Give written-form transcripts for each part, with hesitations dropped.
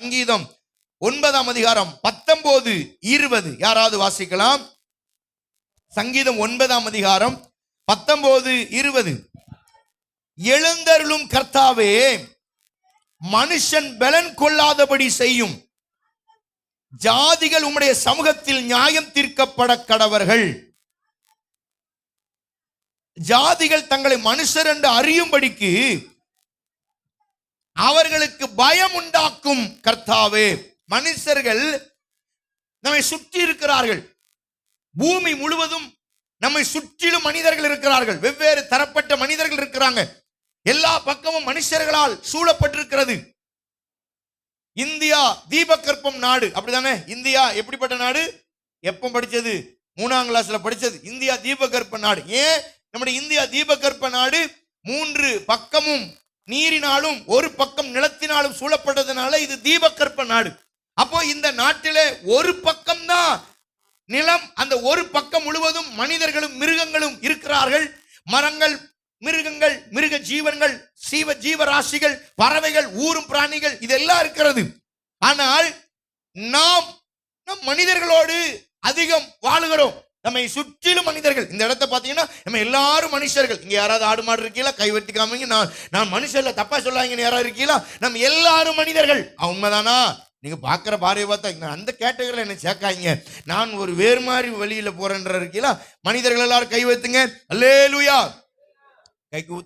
சங்கீதம் 9ஆம் அதிகாரம் 19, 20 யாராவது வாசிக்கலாம்? சங்கீதம் 9ஆம் அதிகாரம் 19, 20. எழுந்தருளும் கர்த்தாவே, மனுஷன் பலன் கொள்ளாதபடி செய்யும். ஜாதிகள் உம்முடைய சமூகத்தில் நியாயம் தீர்க்கப்பட கடவர்கள். ஜாதிகள் தங்களை மனுஷர் என்று அறியும்படிக்கு அவர்களுக்கு பயம் உண்டாக்கும் கர்த்தாவே. மனுஷர்கள் நம்மை சுற்றி இருக்கிறார்கள். பூமி முழுவதும் நம்மை சுற்றிலும் மனிதர்கள் இருக்கிறார்கள். வெவ்வேறு தரப்பட்ட மனிதர்கள் இருக்கிறாங்க. எல்லா பக்கமும் மனுஷர்களால் சூழப்பட்டிருக்கிறது. இந்தியா தீபகற்பம் நாடு, அப்படிதானே? இந்தியா எப்படிப்பட்ட நாடு? எப்ப படிச்சது? 3ஆம் கிளாஸ்ல படிச்சது. இந்தியா தீபகற்ப நாடு. ஏன் நம்முடைய இந்தியா தீபகற்ப நாடு? 3 பக்கமும் நீரினாலும் ஒரு பக்கம் நிலத்தினாலும் சூழப்பட்டதுனால இது தீபகற்ப நாடு. அப்போ இந்த நாட்டிலே ஒரு பக்கம் தான் நிலம், அந்த ஒரு பக்கம் முழுவதும் மனிதர்களும் மிருகங்களும் இருக்கிறார்கள். மரங்கள், மிருகங்கள், மிருக ஜீவன்கள், ஜீவராசிகள், பறவைகள், ஊரும் பிராணிகள் இதெல்லாம் இருக்கிறது. ஆனால் நாம் மனிதர்களோடு அதிகம் வாழுகிறோம். நம்மை சுற்றிலும் மனிதர்கள். இந்த இடத்தை பார்த்தீங்கன்னா நம்ம எல்லாரும் மனுஷர்கள். இங்க யாராவது ஆடு மாடு இருக்கீங்களா? கை வெட்டி காமிங்க. நான் மனுஷர்ல, தப்பா சொல்லாங்க. யாராவது இருக்கீங்களா? நம்ம எல்லாரும் மனிதர்கள். உண்மைதானா? நீங்க பாக்குற பாறையை பார்த்தா அந்த கேட்டகரியில் என்ன சேர்க்காங்க. நான் ஒரு வேறு மாதிரி வழியில போறேன்ற இருக்கீங்களா? மனிதர்கள் எல்லாரும் கை வைத்துங்க. அல்லேலூயா. கைக்கு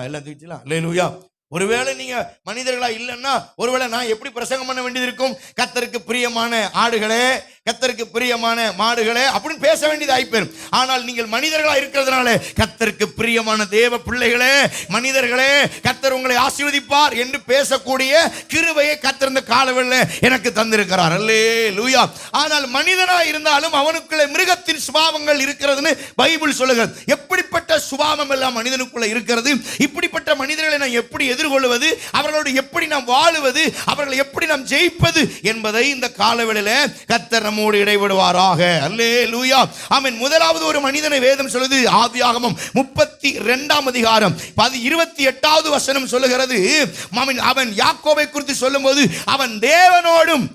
எல்லாம் தூக்கிச்சலாம். அல்லேலூயா. ஒருவேளை நீங்க மனிதர்களா இல்லைன்னா ஒருவேளை நான் எப்படி பிரசங்கம் பண்ண வேண்டியது இருக்கும்? கர்த்தருக்கு பிரியமான ஆடுகளே, கர்த்தருக்கு பிரியமான மாடுகளே அப்படின்னு பேச வேண்டியது ஆயிப்பேரும். ஆனால் நீங்கள் மனிதர்களா இருக்கிறதுனால கர்த்தருக்கு பிரியமான தேவ பிள்ளைகளே, மனிதர்களே, கர்த்தர் உங்களை ஆசீர்வதிப்பார் என்று பேசக்கூடிய கிருபையை கர்த்தர் இந்த காலவெளியில் எனக்கு தந்திருக்கிறார். அல்லேலூயா. ஆனால் மனிதனா இருந்தாலும் அவனுக்குள்ள மிருகத்தின் சுபாவங்கள் இருக்கிறதுன்னு பைபிள் சொல்லுகிறது. எப்படிப்பட்ட சுபாவம் எல்லாம் மனிதனுக்குள்ள இருக்கிறது? இப்படிப்பட்ட மனிதர்களை நான் எப்படி எதிர்கொள்வது, அவர்களோடு எப்படி நாம் வாழுவது, அவர்களை எப்படி நாம் ஜெயிப்பது என்பதை இந்த காலவெளியில கர்த்தர் நம்மோடு இடைவிடுவாராக. அல்லேலூயா. ஆமென். முதலாவது ஒரு மனிதனை வேதம் சொல்லுது. ஆதியாகமம் 32ஆம் அதிகாரம் 28வது வசனம் சொல்லுகிறது. அவன் யாக்கோபை குறித்து சொல்லும்போது அவன் தேவனோடும்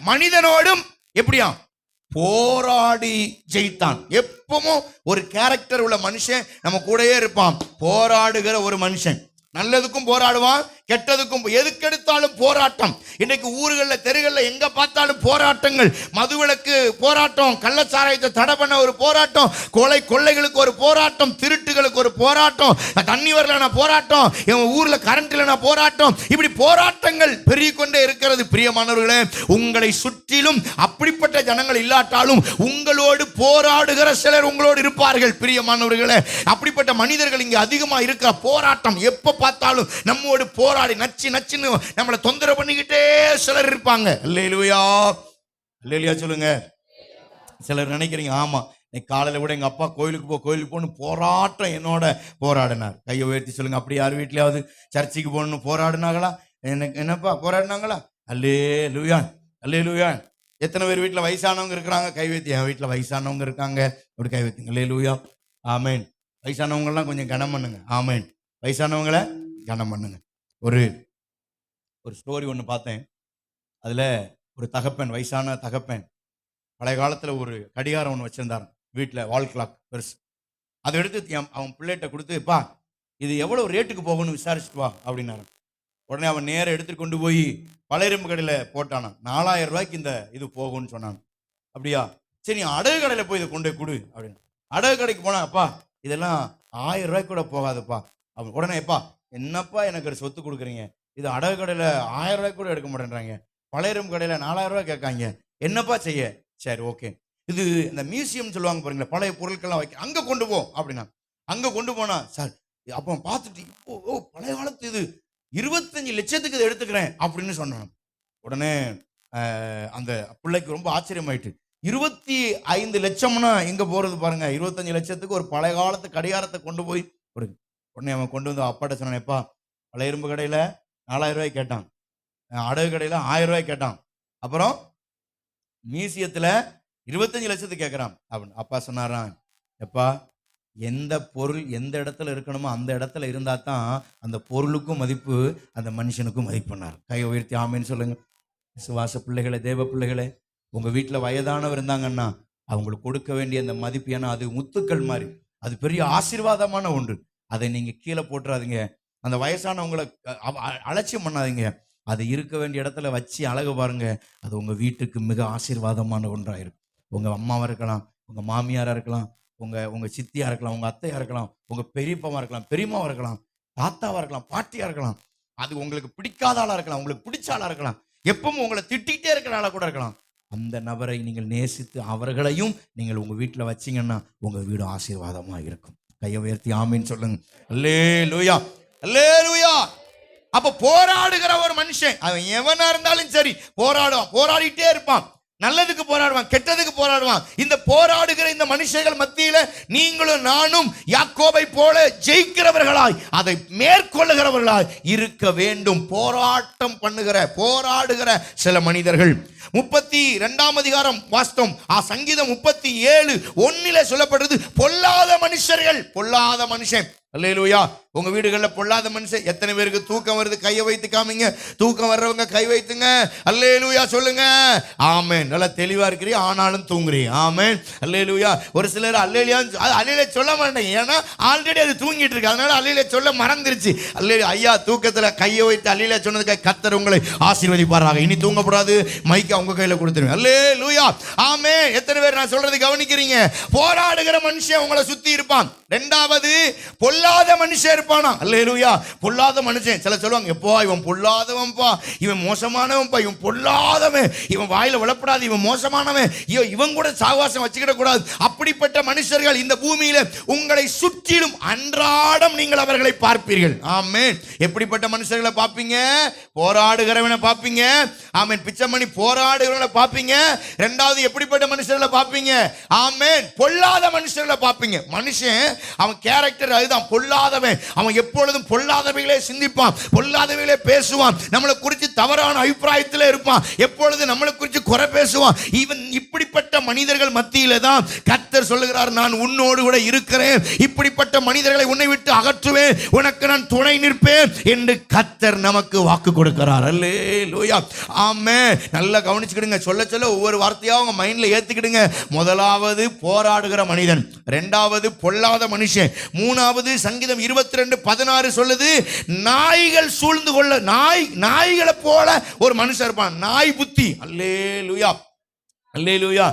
மனிதனோடும் எப்படியா போராடி ஜெயித்தான். எப்பவும் ஒரு கேரக்டர் உள்ள மனுஷன் நம்ம கூடயே இருப்பான். போராடுகிற ஒரு மனுஷன். நல்லதுக்கும் போராடுவான், கெட்டதுக்கும். எதுக்கெடுத்தாலும் போராட்டம். இன்னைக்கு ஊர்களில், தெருகளில் எங்க பார்த்தாலும் போராட்டங்கள். மதுவிலக்கு போராட்டம், கள்ளச்சாராயத்தை தடை பண்ண ஒரு போராட்டம், கொள்ளைகளுக்கு ஒரு போராட்டம், திருட்டுகளுக்கு ஒரு போராட்டம், தண்ணி வரலனா போராட்டம், ஊர்ல கரண்ட் இல்லைனா போராட்டம். இப்படி போராட்டங்கள் பெருகிக்கொண்டே இருக்கிறது. பிரியமானவர்களே, உங்களை சுற்றிலும் அப்படிப்பட்ட ஜனங்கள் இல்லாட்டாலும் உங்களோடு போராடுகிற சிலர் உங்களோடு இருப்பார்கள். பிரியமானவர்களே, அப்படிப்பட்ட மனிதர்கள் இங்கே அதிகமாக இருக்கிற போராட்டம். எப்ப பார்த்தாலும் நம்மோடு போராடி நச்சுன்னு நம்மளை தொந்தரவு பண்ணிக்கிட்டே சிலர் இருப்பாங்க. அல்லேலூயா. அல்லேலூயா சொல்லுங்க. சிலர் நினைக்கிறீங்க, ஆமா காலையில கூட எங்க அப்பா கோயிலுக்கு போகணும் போராட்டம் என்னோட போராடினார். கையை உயர்த்தி சொல்லுங்க. அப்படி யார் வீட்லயாவது சர்ச்சுக்கு போகணும்னு போராடினாங்களா? என்னப்பா போராடினாங்களா? அல்லேலூயா. அல்லேலூயா. எத்தனை பேர் வீட்டில் வயசானவங்க இருக்கிறாங்க? கை வைத்தி. என் வீட்டில் வயசானவங்க இருக்காங்க. அப்படி கை வைத்திங்க. அல்லேலூயா. ஆமேன். வயசானவங்கெல்லாம் கொஞ்சம் கனம் பண்ணுங்க. ஆமேன். வயசானவங்களை கனம் பண்ணுங்க. ஒரு ஸ்டோரி ஒன்று பார்த்தேன். அதில் ஒரு தகப்பன், வயசான தகப்பன், பழைய காலத்தில் ஒரு கடிகாரம் ஒன்று வச்சுருந்தார் வீட்டில், வால் கிளாக் பெருசு. அதை எடுத்து அவன் பிள்ளைகிட்ட கொடுத்துப்பா இது எவ்வளோ ரேட்டுக்கு போகணும்னு விசாரிச்சுட்டு வா அப்படின்னாரு. உடனே அவன் நேரம் எடுத்துகிட்டு கொண்டு போய் பழையரும்பு கடையில் போட்டானான். 4000 ரூபாய்க்கு இந்த இது போகும்னு சொன்னான். அப்படியா, சரி அடகு கடையில் போய் இதை கொண்டு போய் கொடு அப்படின்னு. அடகு கடைக்கு போனா, அப்பா இதெல்லாம் 1000 ரூபாய்க்கு கூட போகாதுப்பா. அவன் உடனே, எப்பா என்னப்பா எனக்கு ஒரு சொத்து கொடுக்குறீங்க, இது அடகு கடையில் 1000 ரூபாய்க்கு கூட எடுக்க மாட்டேன்றாங்க, பழையரும் கடையில் 4000 ரூபாய் கேட்காங்க, என்னப்பா செய்ய? சரி ஓகே, இது இந்த மியூசியம் சொல்லுவாங்க பாருங்களேன், பழைய பொருட்கள்லாம் வைக்க, அங்கே கொண்டு போ அப்படின்னா. அங்கே கொண்டு போனா, சார் அப்போ பார்த்துட்டு இப்போ பழைய காலத்து இது 25 லட்சத்துக்கு இதை எடுத்துக்கிறேன் அப்படின்னு சொன்னான். உடனே அந்த பிள்ளைக்கு ரொம்ப ஆச்சரியமாயிட்டு, 25 லட்சம்னா எங்கே போகிறது பாருங்க, 25 லட்சத்துக்கு ஒரு பழைய காலத்து கடிகாரத்தை கொண்டு போய் கொடுங்க. உடனே அவன் கொண்டு வந்து அப்பாட்ட சொன்னானேப்பா, பழைய இரும்பு கடையில் 4000 ரூபாய் கேட்டான், அடகு கடையில் 1000 ரூபாய் கேட்டான், அப்புறம் மியூசியத்தில் 25 லட்சத்துக்கு கேட்குறான் அப்படின்னு. அப்பா சொன்னாரான், எப்பா எந்த பொருள் எந்த இடத்துல இருக்கணுமோ அந்த இடத்துல இருந்தால் தான் அந்த பொருளுக்கும் மதிப்பு, அந்த மனுஷனுக்கும் மதிப்புனார். கையை உயர்த்தி ஆமேன்னு சொல்லுங்க. விசுவாச பிள்ளைகளை, தேவ பிள்ளைகளை, உங்க வீட்டில் வயதானவர் இருந்தாங்கன்னா அவங்களுக்கு கொடுக்க வேண்டிய அந்த மதிப்பு, ஏன்னா அது முத்துக்கள் மாதிரி, அது பெரிய ஆசீர்வாதமான ஒன்று. அதை நீங்க கீழே போட்டுறாதீங்க. அந்த வயசானவங்களை அலட்சியம் பண்ணாதீங்க. அது இருக்க வேண்டிய இடத்துல வச்சு அழகு பாருங்க. அது உங்க வீட்டுக்கு மிக ஆசீர்வாதமான ஒன்றாயிருக்கும். உங்க அம்மாவா இருக்கலாம், உங்க மாமியாரா இருக்கலாம், உங்க சித்தியா இருக்கலாம், உங்க அத்தையா இருக்கலாம், உங்க பெரியப்பாவா இருக்கலாம், பெரியம்மாவா இருக்கலாம், தாத்தாவா இருக்கலாம், பாட்டியா இருக்கலாம். அது உங்களுக்கு பிடிக்காத ஆளா இருக்கலாம், உங்களுக்கு பிடிச்ச ஆளா இருக்கலாம், எப்பவும் உங்களை திட்டிகிட்டே இருக்கிற ஆளா கூட இருக்கலாம். அந்த நபரை நீங்கள் நேசித்து அவர்களையும் நீங்கள் உங்க வீட்டுல வச்சீங்கன்னா உங்க வீடு ஆசீர்வாதமா இருக்கும். கையை உயர்த்தி ஆமீன் சொல்லுங்க. அல்லேலூயா, அல்லேலூயா. அப்ப போராடுகிற ஒரு மனுஷன், அவன் எவனா இருந்தாலும் சரி போராடுவான், போராடிட்டே இருப்பான். நல்லதுக்கு போராடுவான், கெட்டதுக்கு போராடுவான். இந்த போராடுகிற இந்த மனுஷர்கள் மத்தியில நீங்களும் நானும் யாக்கோபை போல ஜெயிக்கிறவர்களாய், அதை மேற்கொள்ளுகிறவர்களாய் இருக்க வேண்டும். போராட்டம் பண்ணுகிற, போராடுகிற சில மனிதர்கள். 32ஆம் அதிகாரம் வாஸ்தவம், சங்கீதம் 37:1 சொல்லப்படுறது பொல்லாத மனுஷர்கள். பொல்லாத மனுஷன். அல்லேலூயா. உங்க வீடுகளில் பொல்லாத மனுஷன் எத்தனை பேருக்கு தூக்கம் வருது? கையை வைத்து காமிங்க. தூக்கம் வர்றவங்க கை வைத்துங்க. அல்லேலூயா சொல்லுங்க. ஆமென். நல்லா தெளிவா இருக்கிறீ, ஆனாலும் தூங்குறீ. ஆமென். அல்லேலூயா. ஒரு சிலர் அல்லேலூயா சொல்ல மாட்டேங்க, ஏன்னா ஆல்ரெடி அது தூங்கிட்டு இருக்கு, அதனால அல்லேலூயா சொல்ல மறந்துருச்சு. அல்லேலூயா. ஐயா தூக்கத்துல கையை வைத்து அல்லேலூயா சொன்னதுக்கு கர்த்தர் உங்களை ஆசீர்வதிப்பாராக. இனி தூங்கப்படாது, மைக்க உங்க கையில கொடுத்துருவேன். அல்லேலூயா. ஆமென். எத்தனை பேர் நான் சொல்றது கவனிக்கிறீங்க? போராடுகிற மனுஷன் உங்களை சுத்தி இருப்பான். இரண்டாவது பொல்லாத மனுஷன் இருப்பானா. அல்லேலூயா. பொல்லாத மனுஷன். சில சொல்லுவாங்க, எப்போ இவன் பொல்லாதவன்பா, இவன் மோசமானவன்பா, இவன் பொல்லாதவன், இவன் வாயில விழப்படாது, இவன் மோசமானவன், இவன் கூட சாவாசம் வச்சுக்கிட கூடாது. அப்படிப்பட்ட மனுஷர்கள் இந்த பூமியில உங்களை சுற்றிலும் அன்றாடம் நீங்கள் அவர்களை பார்ப்பீர்கள். ஆமென். எப்படிப்பட்ட மனுஷர்களை பார்ப்பீங்க? போராடுகிறவனை பார்ப்பீங்க. ஆமென். பிச்சைமணி போராடுகிறவனை பார்ப்பீங்க. இரண்டாவது எப்படிப்பட்ட மனுஷர்களை பார்ப்பீங்க? ஆமென். பொல்லாத மனுஷர்களை பார்ப்பீங்க. மனுஷன் அவன் கேரக்டர் அதுதான், பொல்லாதவன். அவன் எப்பொழுதும் பொல்லாதவைகளே சிந்திப்பான், பொல்லாதவைகளே பேசுவான், நம்மளை குறித்து தவறான அபிப்பிராயத்தில் இருப்பான், எப்பொழுது நம்மளை குறித்து குறை பேசுவான். இவன் இப்படிப்பட்ட மனிதர்கள் மத்தியில தான் கர்த்தர் சொல்லுகிறார், நான் உன்னோடு கூட இருக்கிறேன், இப்படிப்பட்ட மனிதர்களை உன்னை விட்டு அகற்றுவேன், உனக்கு நான் துணை நிற்பேன் என்று கர்த்தர் நமக்கு வாக்கு கொடுக்கிறார். அல்லேலூயா. ஆமென். நல்லா கவனிச்சுக்கிடுங்க. சொல்ல சொல்ல ஒவ்வொரு வார்த்தையா உங்க மைண்ட்ல ஏத்துக்கிடுங்க. முதலாவது போராடுகிற மனிதன், இரண்டாவது பொல்லாத மனுஷன், மூணாவது சங்கீதம் 22:16 சொல்லுது, நாய்கள் சூழ்ந்து கொள்ள, நாய்களை போல ஒரு மனுஷன் இருப்பான். நாய் புத்தி. அல்லேலூயா, அல்லேலூயா.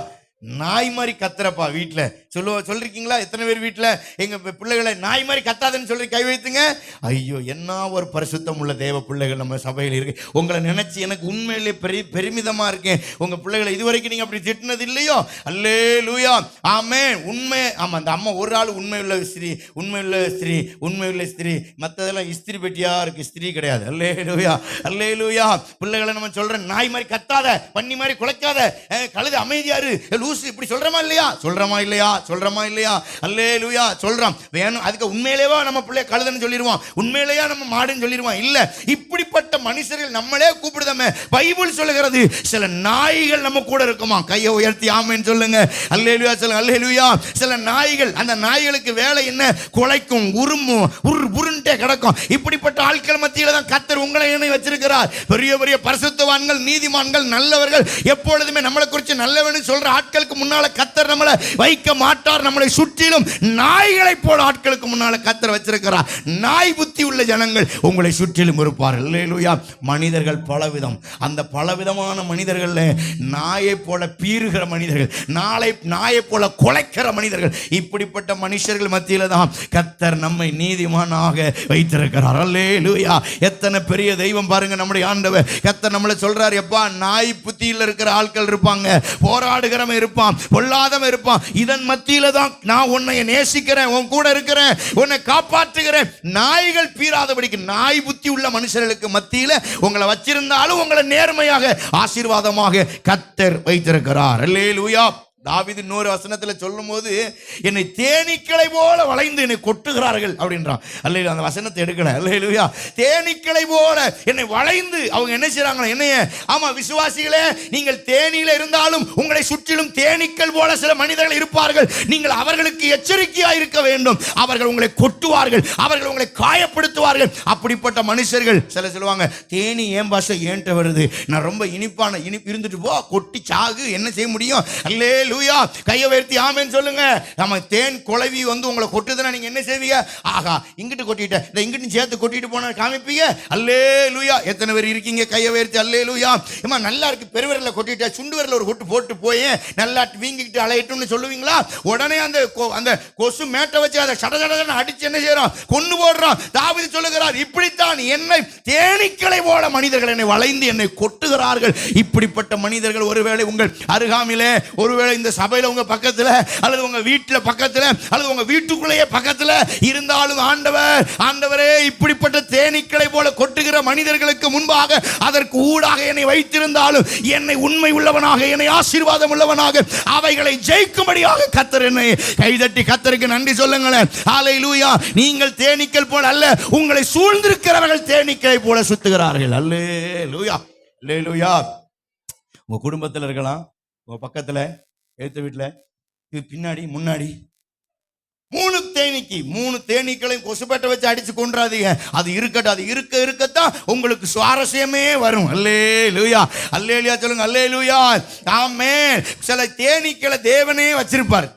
நாய் மாதிரி கத்துறப்பா வீட்டுல சொல்லிருக்கீங்களா? எத்தனை பேர் வீட்டுல எங்க பிள்ளைகளை நாய் மாதிரி கத்தாதுன்னு சொல்லி கை வைத்துங்க. ஐயோ, என்ன ஒரு பரிசுத்தம் உள்ள தேவ பிள்ளைகள் நம்ம சபையில் இருக்கு. உங்களை நினைச்சு எனக்கு உண்மையிலே பெருமிதமா இருக்கேன். உங்க பிள்ளைகளை இதுவரைக்கும் நீங்க அப்படி திட்டினது இல்லையோ? அல்லேலூயா. ஆமென். உண்மை. ஆமா, அந்த அம்மா ஒரு ஆள் உண்மை உள்ள ஸ்திரீ, உண்மை உள்ள ஸ்திரீ, உண்மை உள்ள ஸ்திரீ. மற்றதெல்லாம் இஸ்திரி பெட்டியா இருக்கு, ஸ்திரீ கிடையாது. அல்லேலூயா, அல்லேலூயா. பிள்ளைகளை நம்ம சொல்றேன், நாய் மாதிரி கத்தாத, பன்னி மாதிரி குலைக்காத, கழுது அமைதியாரு, லூசு, இப்படி சொல்றமா இல்லையா? சொல்றமா இல்லையா? சொல்றமா இல்லையா? அல்லேலூயா சொல்றோம். வேணும் அதுக்கு உண்மையிலேவா நம்ம பிள்ளை கழுதுன்னு சொல்லிடுவோம், உண்மையிலேயா நம்ம மாடுன்னு சொல்லிடுவோம்? இல்ல, இப்படிப்பட்ட மனுஷர்கள் நம்மளே கூப்பிடுதமே. பைபிள் சொல்லுகிறது சில நாய்கள் நம்ம கூட இருக்குமா. கையை உயர்த்தி ஆமென் சொல்லுங்க. அல்லேலூயா சொல்லுங்க. அல்லேலூயா. சில நாய்கள், அந்த நாய்களுக்கு வேலை என்ன? குலைக்கும், உருமும், உருண்டே கிடக்கும். இப்படிப்பட்ட ஆட்கள் மத்தியில தான் கர்த்தர் உங்களை இணை வச்சிருக்கிறார். பெரிய பெரிய பரிசுத்தவான்கள், நீதிமான்கள், நல்லவர்கள், எப்பொழுதுமே நம்மளை குறித்து நல்லவன்னு சொல்ற ஆட்களுக்கு முன்னால கர்த்தர் நம்மளை வைக்க மாட்டார். நம்மளை சுற்றிலும் நாய்களை போல ஆட்களுக்கு முன்னால கர்த்தர் வச்சிருக்கிறார். நாய் புத்தி உள்ள ஜனங்கள் உங்களை சுற்றிலும் இருப்பார்கள். அல்லேலூயா. மனிதர்கள் பலவிதம். அந்த பலவிதமான மனிதர்கள், நாயை போல பீறுகிற மனிதர்கள், நாயை போல குலைக்கிற மனிதர்கள், இப்படிப்பட்ட மனுஷர்கள் மத்தியில தான் கர்த்தர் நம்மை நீதிமானாக வைத்திருக்கிறார். அல்லேலூயா. எத்தனை பெரிய தெய்வம் பாருங்க நம்முடைய ஆண்டவர். கர்த்தர் நம்மளை சொல்றார், எப்பா நாய் புத்தியில் இருக்கிற ஆட்கள் இருப்பாங்க, போராடுகிறவன் இருப்பான், பொல்லாதவன் இருப்பான். இதன் மத்தியில தான் நான் உன்னை நேசிக்கிறேன், உன் கூட இருக்கிறேன், உன்னை காப்பாற்றுகிறேன். நாய்கள் பீறாதபடிக்கு, நாய் புத்தி உள்ள மனுஷர்களுக்கு மத்தியில உங்களை வச்சிருந்தாலும் உங்களை நேர்மையாக ஆசீர்வாதமாக கர்த்தர் வைத்திருக்கிறார். அல்லேலூயா. தாவீது இன்னொரு வசனத்துல சொல்லும் போது, என்னை தேனீக்களை போல வளைந்து என்னை கொட்டுகிறார்கள் அப்படின்றான். அல்லேலூயா. அந்த வசனத்தை எடுக்கல. அல்லேலூயா. தேனீக்களை போல என்னை வளைந்து அவங்க என்ன செய்றாங்க? என்னைய, ஆமா விசுவாசிகளே, நீங்கள் தேனீல இருந்தாலும் உங்களை சுற்றிலும் தேனீக்கள் போல சில மனிதர்கள் இருப்பார்கள். நீங்கள் அவர்களுக்கு எச்சரிக்கையா இருக்க வேண்டும். அவர்கள் உங்களை கொட்டுவார்கள், அவர்கள் உங்களை காயப்படுத்துவார்கள். அப்படிப்பட்ட மனுஷர்கள் சில சொல்லுவாங்க, தேனி ஏன் பாஷை ஏன்ட்ட வருது, நான் ரொம்ப இனிப்பான இனிப்பு இருந்துட்டு போ, கொட்டி சாகு, என்ன செய்ய முடியும்? அல்லேலூயா. கையை உயர்த்தி ஆமென் சொல்லுங்க. நம்ம தேன் குளவி வந்து உங்களை கொட்டுதுன்னா நீங்க என்ன செய்வீங்க? ஆகா, இங்கிட்டு கொட்டிட்ட, இந்த இங்கிட்டு சேர்த்து கொட்டிட்டு போன காமிப்பீங்க. அல்லேலூயா. எத்தனை பேர் இருக்கீங்க? கையை உயர்த்தி அல்லேலூயா. ஏமா நல்லா இருக்கு, பெருவிரல கொட்டிட்ட, சுண்டு விரல ஒரு கொட்டு போட்டு போய் நல்லா வீங்கிட்டு அலையட்டும்னு சொல்லுவீங்களா? உடனே அந்த கொசு மேட்டை வச்சு அதை சட சடன்னு அடிச்சு என்ன செய்யறோம்? கொண்டு போடுறோம். தாவீது சொல்லுகிறார், இப்படித்தான் என்னை தேனீக்களை போல மனிதர்கள் என்னை வளைந்து என்னை கொட்டுகிறார்கள். இப்படிப்பட்ட மனிதர்கள் ஒருவேளை உங்கள் அருகாமையிலே, ஒருவேளை இந்த சபையில உங்க பக்கத்துல, அல்லது உங்க வீட்டுல பக்கத்துல, அல்லது உங்க வீட்டுக்குள்ளேயே பக்கத்துல இருந்தாலும், ஆண்டவரே, இப்படிப்பட்ட தேனீக்களை போல கொட்டுகிற மனிதர்களுக்கு முன்பாக அதற்கு ஊடாக என்னை வைத்திருந்தாலும், என்னை உண்மை உள்ளவனாக, என்னை ஆசீர்வாதம் உள்ளவனாக, அவைகளை ஜெயிக்கும்படியாக கர்த்தர் என்னை கைதட்டி கர்த்தருக்கு நன்றி சொல்லுங்களேன். ஹல்லேலூயா. நீங்கள் தேனீக்கள் போல அல்ல, உங்களை சூழ்ந்திருக்கிறவர்கள் தேனீக்களை போல சுத்துகிறார்கள். அல்லேலூயா. அல்லேலூயா. உங்க குடும்பத்தில் இருக்கலாம், உங்க பக்கத்துல, எழுத்த வீட்டுல, இது பின்னாடி முன்னாடி, மூணு தேனீக்களையும் கொசுப்பேட்டை வச்சு அடிச்சு கொன்றாதீங்க. அது இருக்கட்டும். அது இருக்கத்தான் உங்களுக்கு சுவாரஸ்யமே வரும். அல்லேலூயா. அல்லேலூயா சொல்லுங்க. அல்லேலூயா. ஆமென். சில தேனீக்களை தேவனே வச்சிருப்பார்.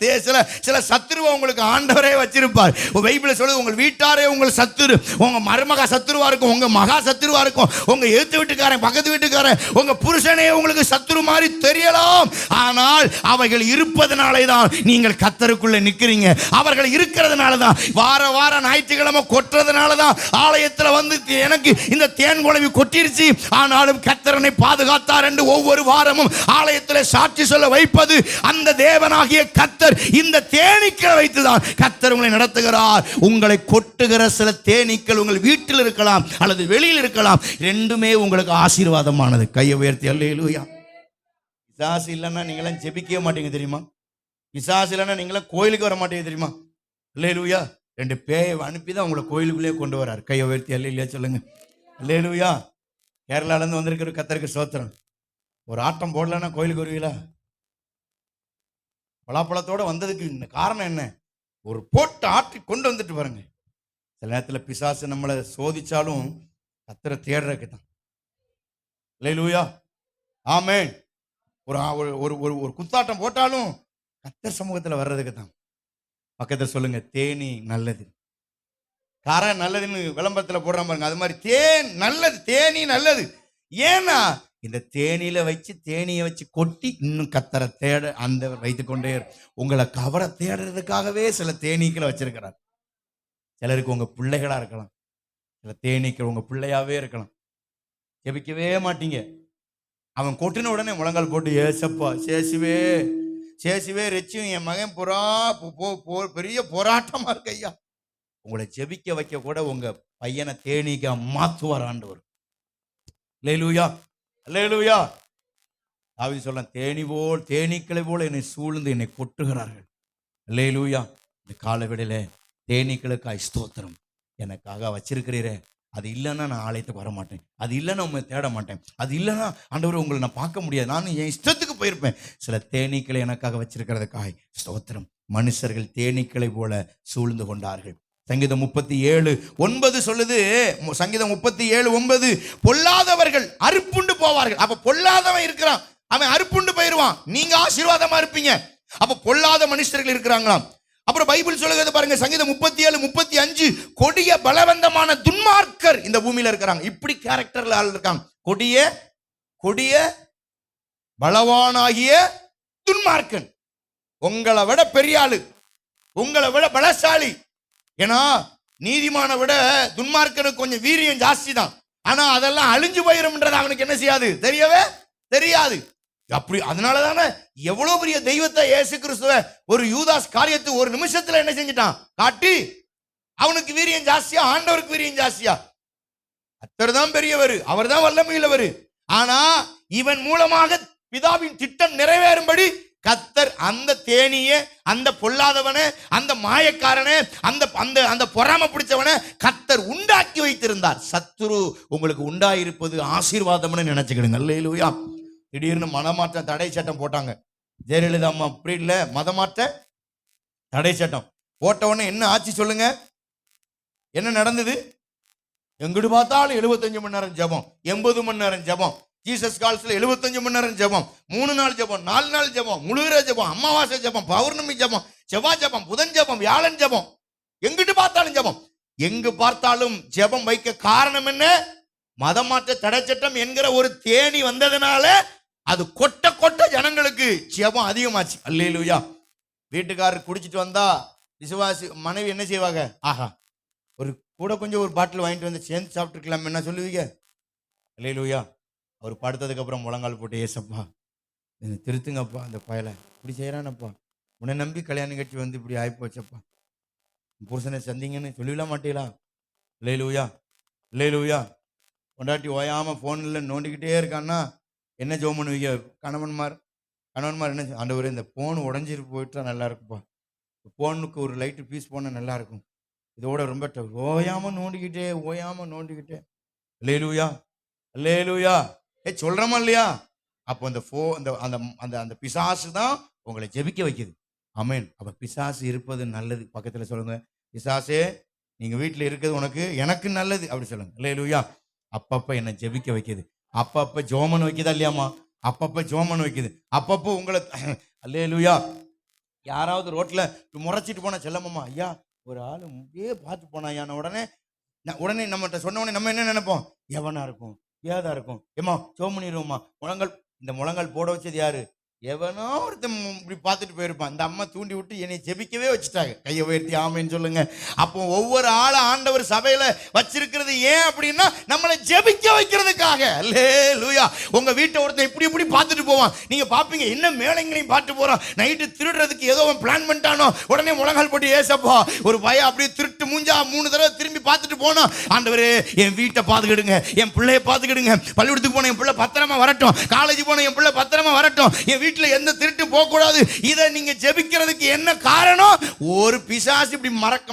சில சத்துருவை உங்களுக்கு ஆண்டவரே வச்சிருப்பார். பைபிள் சொல்லுது, உங்கள் வீட்டாரே உங்கள் சத்துரு, உங்க மருமகா சத்துருவா இருக்கும், உங்க மகா சத்துருவா இருக்கும், உங்க எழுத்து வீட்டுக்காரன், பக்கத்து வீட்டுக்காரன், உங்க புருஷனே உங்களுக்கு சத்துரு மாதிரி தெரியலாம். ஆனால் அவைகள் இருப்பதனாலே தான் நீங்கள் கர்த்தருக்குள்ள நிக்கிறீங்க. அவர்கள் இருக்கிறதுனால தான், வார ஞாயிற்றுக்கிழமை கொட்டுறதுனால தான் ஆலயத்தில் வந்து எனக்கு இந்த தேன் குளவி கொட்டிருச்சு, ஆனாலும் கர்த்தரனை பாதுகாத்தார் என்று ஒவ்வொரு வாரமும் ஆலயத்தில் சாட்சி சொல்ல வைப்பது அந்த தேவனாகிய கர்த்தர். இந்த தேனீக்களை வைத்துதான் கர்த்தர் உங்களை நடத்துகிறார். உங்களை கொட்டுகிற சில தேனீக்கள் உங்கள் வீட்டில் இருக்கலாம் அல்லது வெளியில் இருக்கலாம். ரெண்டுமே உங்களுக்கு ஆசீர்வாதமானது. கையை உயர்த்தி அல்லேலூயா. பிசாசு இல்லைன்னா நீங்களாம் ஜெபிக்கவே மாட்டீங்க தெரியுமா? பிசாசு இல்லைன்னா நீங்களாம் கோயிலுக்கு வர மாட்டீங்க தெரியுமா? அல்லேலூயா. 2 பேயை அனுப்பி தான் உங்களை கோயிலுக்குள்ளே கொண்டு வரார். கையை உயர்த்தி அல்லேலூயா சொல்லுங்க. அல்லேலூயா. கேரளாலேருந்து வந்திருக்கிற கர்த்தருக்கு ஸ்தோத்திரம். ஒரு ஆட்டம் போடலன்னா கோயிலுக்கு வருவீங்களா? பலாப்பழத்தோட வந்ததுக்கு காரணம் என்ன? ஒரு போட்டு ஆற்றி கொண்டு வந்துட்டு பாருங்க. சில நேரத்தில் பிசாசு நம்மளை சோதிச்சாலும் கர்த்தரை தேடுறதுக்கு தான். அல்லேலூயா. ஆமென். ஒரு குத்தாட்டம் போட்டாலும் கர்த்தர் சமூகத்தில் வர்றதுக்கு தான். பக்கத்தில் சொல்லுங்க, தேனி நல்லது, காரம் நல்லதுன்னு விளம்பரத்தில் போடுற பாருங்க. அது மாதிரி தேன் நல்லது, தேனி நல்லது. ஏன்னா இந்த தேனியில வச்சு, தேனியை வச்சு கொட்டி இன்னும் கர்த்தரை தேட அந்த வைத்துக்கொண்டே உங்களை கவர தேடுறதுக்காகவே சில தேனீக்களை வச்சிருக்கிறார். சிலருக்கு உங்க பிள்ளைகளா இருக்கலாம், சில தேனீக்கள் உங்க பிள்ளையாவே இருக்கலாம். ஜெபிக்கவே மாட்டீங்க. அவன் கொட்டின உடனே முழங்கால் போட்டு, ஏசப்பா சேசுவே ரெச்சியும் என் மகன் பெரிய போராட்டமா இருக்கு ஐயா. உங்களை ஜெபிக்க வைக்க கூட உங்க பையனை தேனீக்க மாத்துவார் ஆண்டவர். அல்லேலூயா. அல்லேலூயா. தாவீது சொல்ல, தேனீக்களை போல என்னை சூழ்ந்து என்னை கொட்டுகிறார்கள். அல்லேலூயா. இந்த காலவெளியில தேனீக்களுக்காய் ஸ்தோத்திரம். எனக்காக வச்சிருக்கிறீரே, அது இல்லைன்னா நான் ஆலயத்துக்கு வர மாட்டேன், அது இல்லைன்னா உங்களை தேட மாட்டேன், அது இல்லைன்னா ஆண்டவர் உங்களை நான் பார்க்க முடியாது, நான் என் இஷ்டத்துக்கு போயிருப்பேன். சில தேனீக்களை எனக்காக வச்சிருக்கிறதுக்காய் ஸ்தோத்திரம். மனுஷர்கள் தேனீக்களை போல சூழ்ந்து கொண்டார்கள். சங்கீதம் 37:9 சொல்லுது. சங்கீதம் 37:9, பொல்லாதவர்கள் அறுப்புண்டு போவார்கள். அப்ப பொல்லாதவன் இருக்கிறான், அவன் அறுப்புண்டு போயிருவான், நீங்க ஆசீர்வாதமா இருப்பீங்க. அப்ப பொல்லாத மனுஷர்கள் இருக்கிறாங்களாம். அப்புறம் பைபிள் சொல்லுகிறது பாருங்க, சங்கீதம் 37:35, கொடிய பலவந்தமான துன்மார்க்கர் இந்த பூமியில இருக்கிறாங்க. இப்படி கேரக்டர்ல ஆள் இருக்காங்க. கொடிய பலவானாகிய துன்மார்க்கன். உங்களை விட பெரிய ஆளு, உங்களை விட பலசாலி. ஏன்னா நீதிமான விட துன்மார்க்கனுக்கு கொஞ்சம் வீரியம் ஜாஸ்தி தான். ஆனா அதெல்லாம் அழிஞ்சு போயிரும்ன்றது அவனுக்கு என்ன செய்யாது, தெரியவே தெரியாது. அப்படி அதனால தானே எவ்வளவு பெரிய தெய்வத்தை இயேசு கிறிஸ்துவ ஒரு யூதாஸ் காரியத்தை ஒரு நிமிஷத்துல என்ன செஞ்சிட்டான் காட்டி, அவனுக்கு வீரியம் ஜாஸ்தியா, ஆண்டவருக்கு வீரியம் ஜாஸ்தியா? கர்த்தர் தான் பெரியவர், அவர் தான் வல்லமையுள்ளவர். ஆனா இவன் மூலமாக பிதாவின் திட்டம் நிறைவேறும்படி கர்த்தர் அந்த தேனியே, அந்த பொல்லாதவனே, அந்த மாயக்காரனே, அந்த அந்த அந்த பொறாம பிடிச்சவனை கர்த்தர் உண்டாக்கி வைத்திருந்தார். சத்துரு உங்களுக்கு உண்டாயிருப்பது ஆசீர்வாதம்னு நினைச்சுக்கிடுங்க. அல்லேலூயா. திடீர்னு மதமாற்ற தடை சட்டம் போட்டாங்க. ஜெயலலிதா அம்மா அப்படி இல்லை, மதமாற்ற தடை சட்டம் போட்ட உடனே என்ன ஆச்சு சொல்லுங்க? என்ன நடந்தது? எங்கிட்டு பார்த்தாலும் 75 மணி நேரம் ஜெபம், 80 மணி நேரம் ஜெபம். ஜீசஸ் கால்ஸ்ல 75 மணி நேரம் ஜெபம், 3 நாள் ஜெபம், 4 நாள் ஜெபம், முழுகிற ஜெபம், அமாவாசை ஜெபம், பௌர்ணமி ஜெபம், செவ்வாய் ஜெபம், புதன் ஜெபம், வியாழன் ஜெபம், எங்கிட்டு பார்த்தாலும் ஜெபம். எங்கு பார்த்தாலும் ஜெபம் வைக்க காரணம் என்ன? மதமாற்ற தடை சட்டம் என்கிற ஒரு தேனி வந்ததுனால அது கொட்ட கொட்ட ஜனங்களுக்கு ஜெபம் அதிகமாச்சு. அல்லேலூயா. வீட்டுக்காரர் குடிச்சிட்டு வந்தா விசுவாசி மனைவி என்ன செய்வாங்க? ஆஹா, ஒரு கூட கொஞ்சம் ஒரு பாட்டில் வாங்கிட்டு வந்து சேர்ந்து சாப்பிட்டுருக்கலாம் என்ன சொல்லுவீங்க? அல்லேலூயா. அவர் படுத்ததுக்கு அப்புறம் முழங்கால் போட்டு, ஏசப்பா திருத்துங்கப்பா, அந்த பயலை இப்படி செய்யறானப்பா, உன்னை நம்பி கல்யாணம் கட்சி வந்து இப்படி ஆயிப்போச்சப்பா, புருஷனை சந்திங்கன்னு சொல்லிவிட மாட்டீங்களா? அல்லேலூயா. அல்லேலூயா. கொண்டாட்டி ஓயாம போன்ல நோண்டிக்கிட்டே இருக்கான்னா என்ன ஜெபம் பண்ணுவீங்க? கணவன்மார் என்ன, ஆண்டவரே இந்த போன் உடஞ்சிட்டு போயிட்டா நல்லா இருக்குப்பா, போனுக்கு ஒரு லைட்டு பீஸ் போனால் நல்லா இருக்கும், இதோட ரொம்ப ஓயாம நோண்டிக்கிட்டே. அல்லேலூயா. அல்லேலூயா. சொல்றமா இல்லையா? அப்போ அந்த அந்த பிசாசு தான் உங்களை ஜெபிக்க வைக்குது. ஆமென். அப்ப பிசாசு இருப்பது நல்லது. பக்கத்துல சொல்லுங்க, பிசாசே நீங்க வீட்டுல இருக்கிறது உனக்கு எனக்கு நல்லது அப்படி சொல்லுங்க. அல்லேலூயா. அப்பப்ப என்ன ஜெபிக்க வைக்குது, அப்பப்ப ஜோமன் வைக்குதா இல்லையாமா? அப்பப்ப ஜோமன் வைக்குது, அப்பப்போ உங்களை. அல்லேலூயா. யாராவது ரோட்ல முறைச்சிட்டு போனா, செல்லம்மா ஐயா ஒரு ஆளு அப்படியே பார்த்து போனா ஐயா, உடனே நம்மகிட்ட சொன்ன உடனே நம்ம என்ன நினைப்போம்? எவனா இருக்கும், ஏதா இருக்கும், ஏமா ஜோம் பண்ணிடுவோமா, முழங்கால். இந்த முழங்கால் போட வச்சது யாரு? எவனோ ஒருத்தன் இப்படி பார்த்துட்டு போயிருப்பான். இந்த அம்மா தூண்டி விட்டு என்னை ஜெபிக்கவே வச்சுட்டாங்க. கையை உயர்த்தி ஆமேன்னு சொல்லுங்க. அப்போ ஒவ்வொரு ஆளை ஆண்டவர் சபையில வச்சிருக்கிறது ஏன் அப்படின்னா நம்மளை ஜெபிக்க வைக்கிறதுக்காக. அல்லேலூயா. உங்க வீட்டை ஒருத்தன் இப்படி பார்த்துட்டு போவான், நீங்க பாப்பீங்க என்ன மேலைங்களையும் பார்த்து போறான், நைட்டு திருடுறதுக்கு ஏதோ பிளான் பண்ணிட்டானோ, உடனே முழங்கால் போட்டு, ஏசப்பா ஒரு பையன் அப்படியே திருட்டு மூஞ்சா 3 தடவை திரும்பி பார்த்துட்டு போனா, ஆண்டவரே என் வீட்டை பார்த்துக்கிடுங்க, என் பிள்ளைய பார்த்துக்கிடுங்க, பள்ளிக்கூடத்துக்கு போன என் பிள்ளை பத்திரமா வரட்டும், காலேஜ் போன என் பிள்ளை பத்திரமா வரட்டும், என் வீட்டுல எந்த திருட்டு போக கூடாது. இதை நீங்க ஜெபிக்கிறதுக்கு என்ன காரணம்? ஒரு பிசாசு இப்படி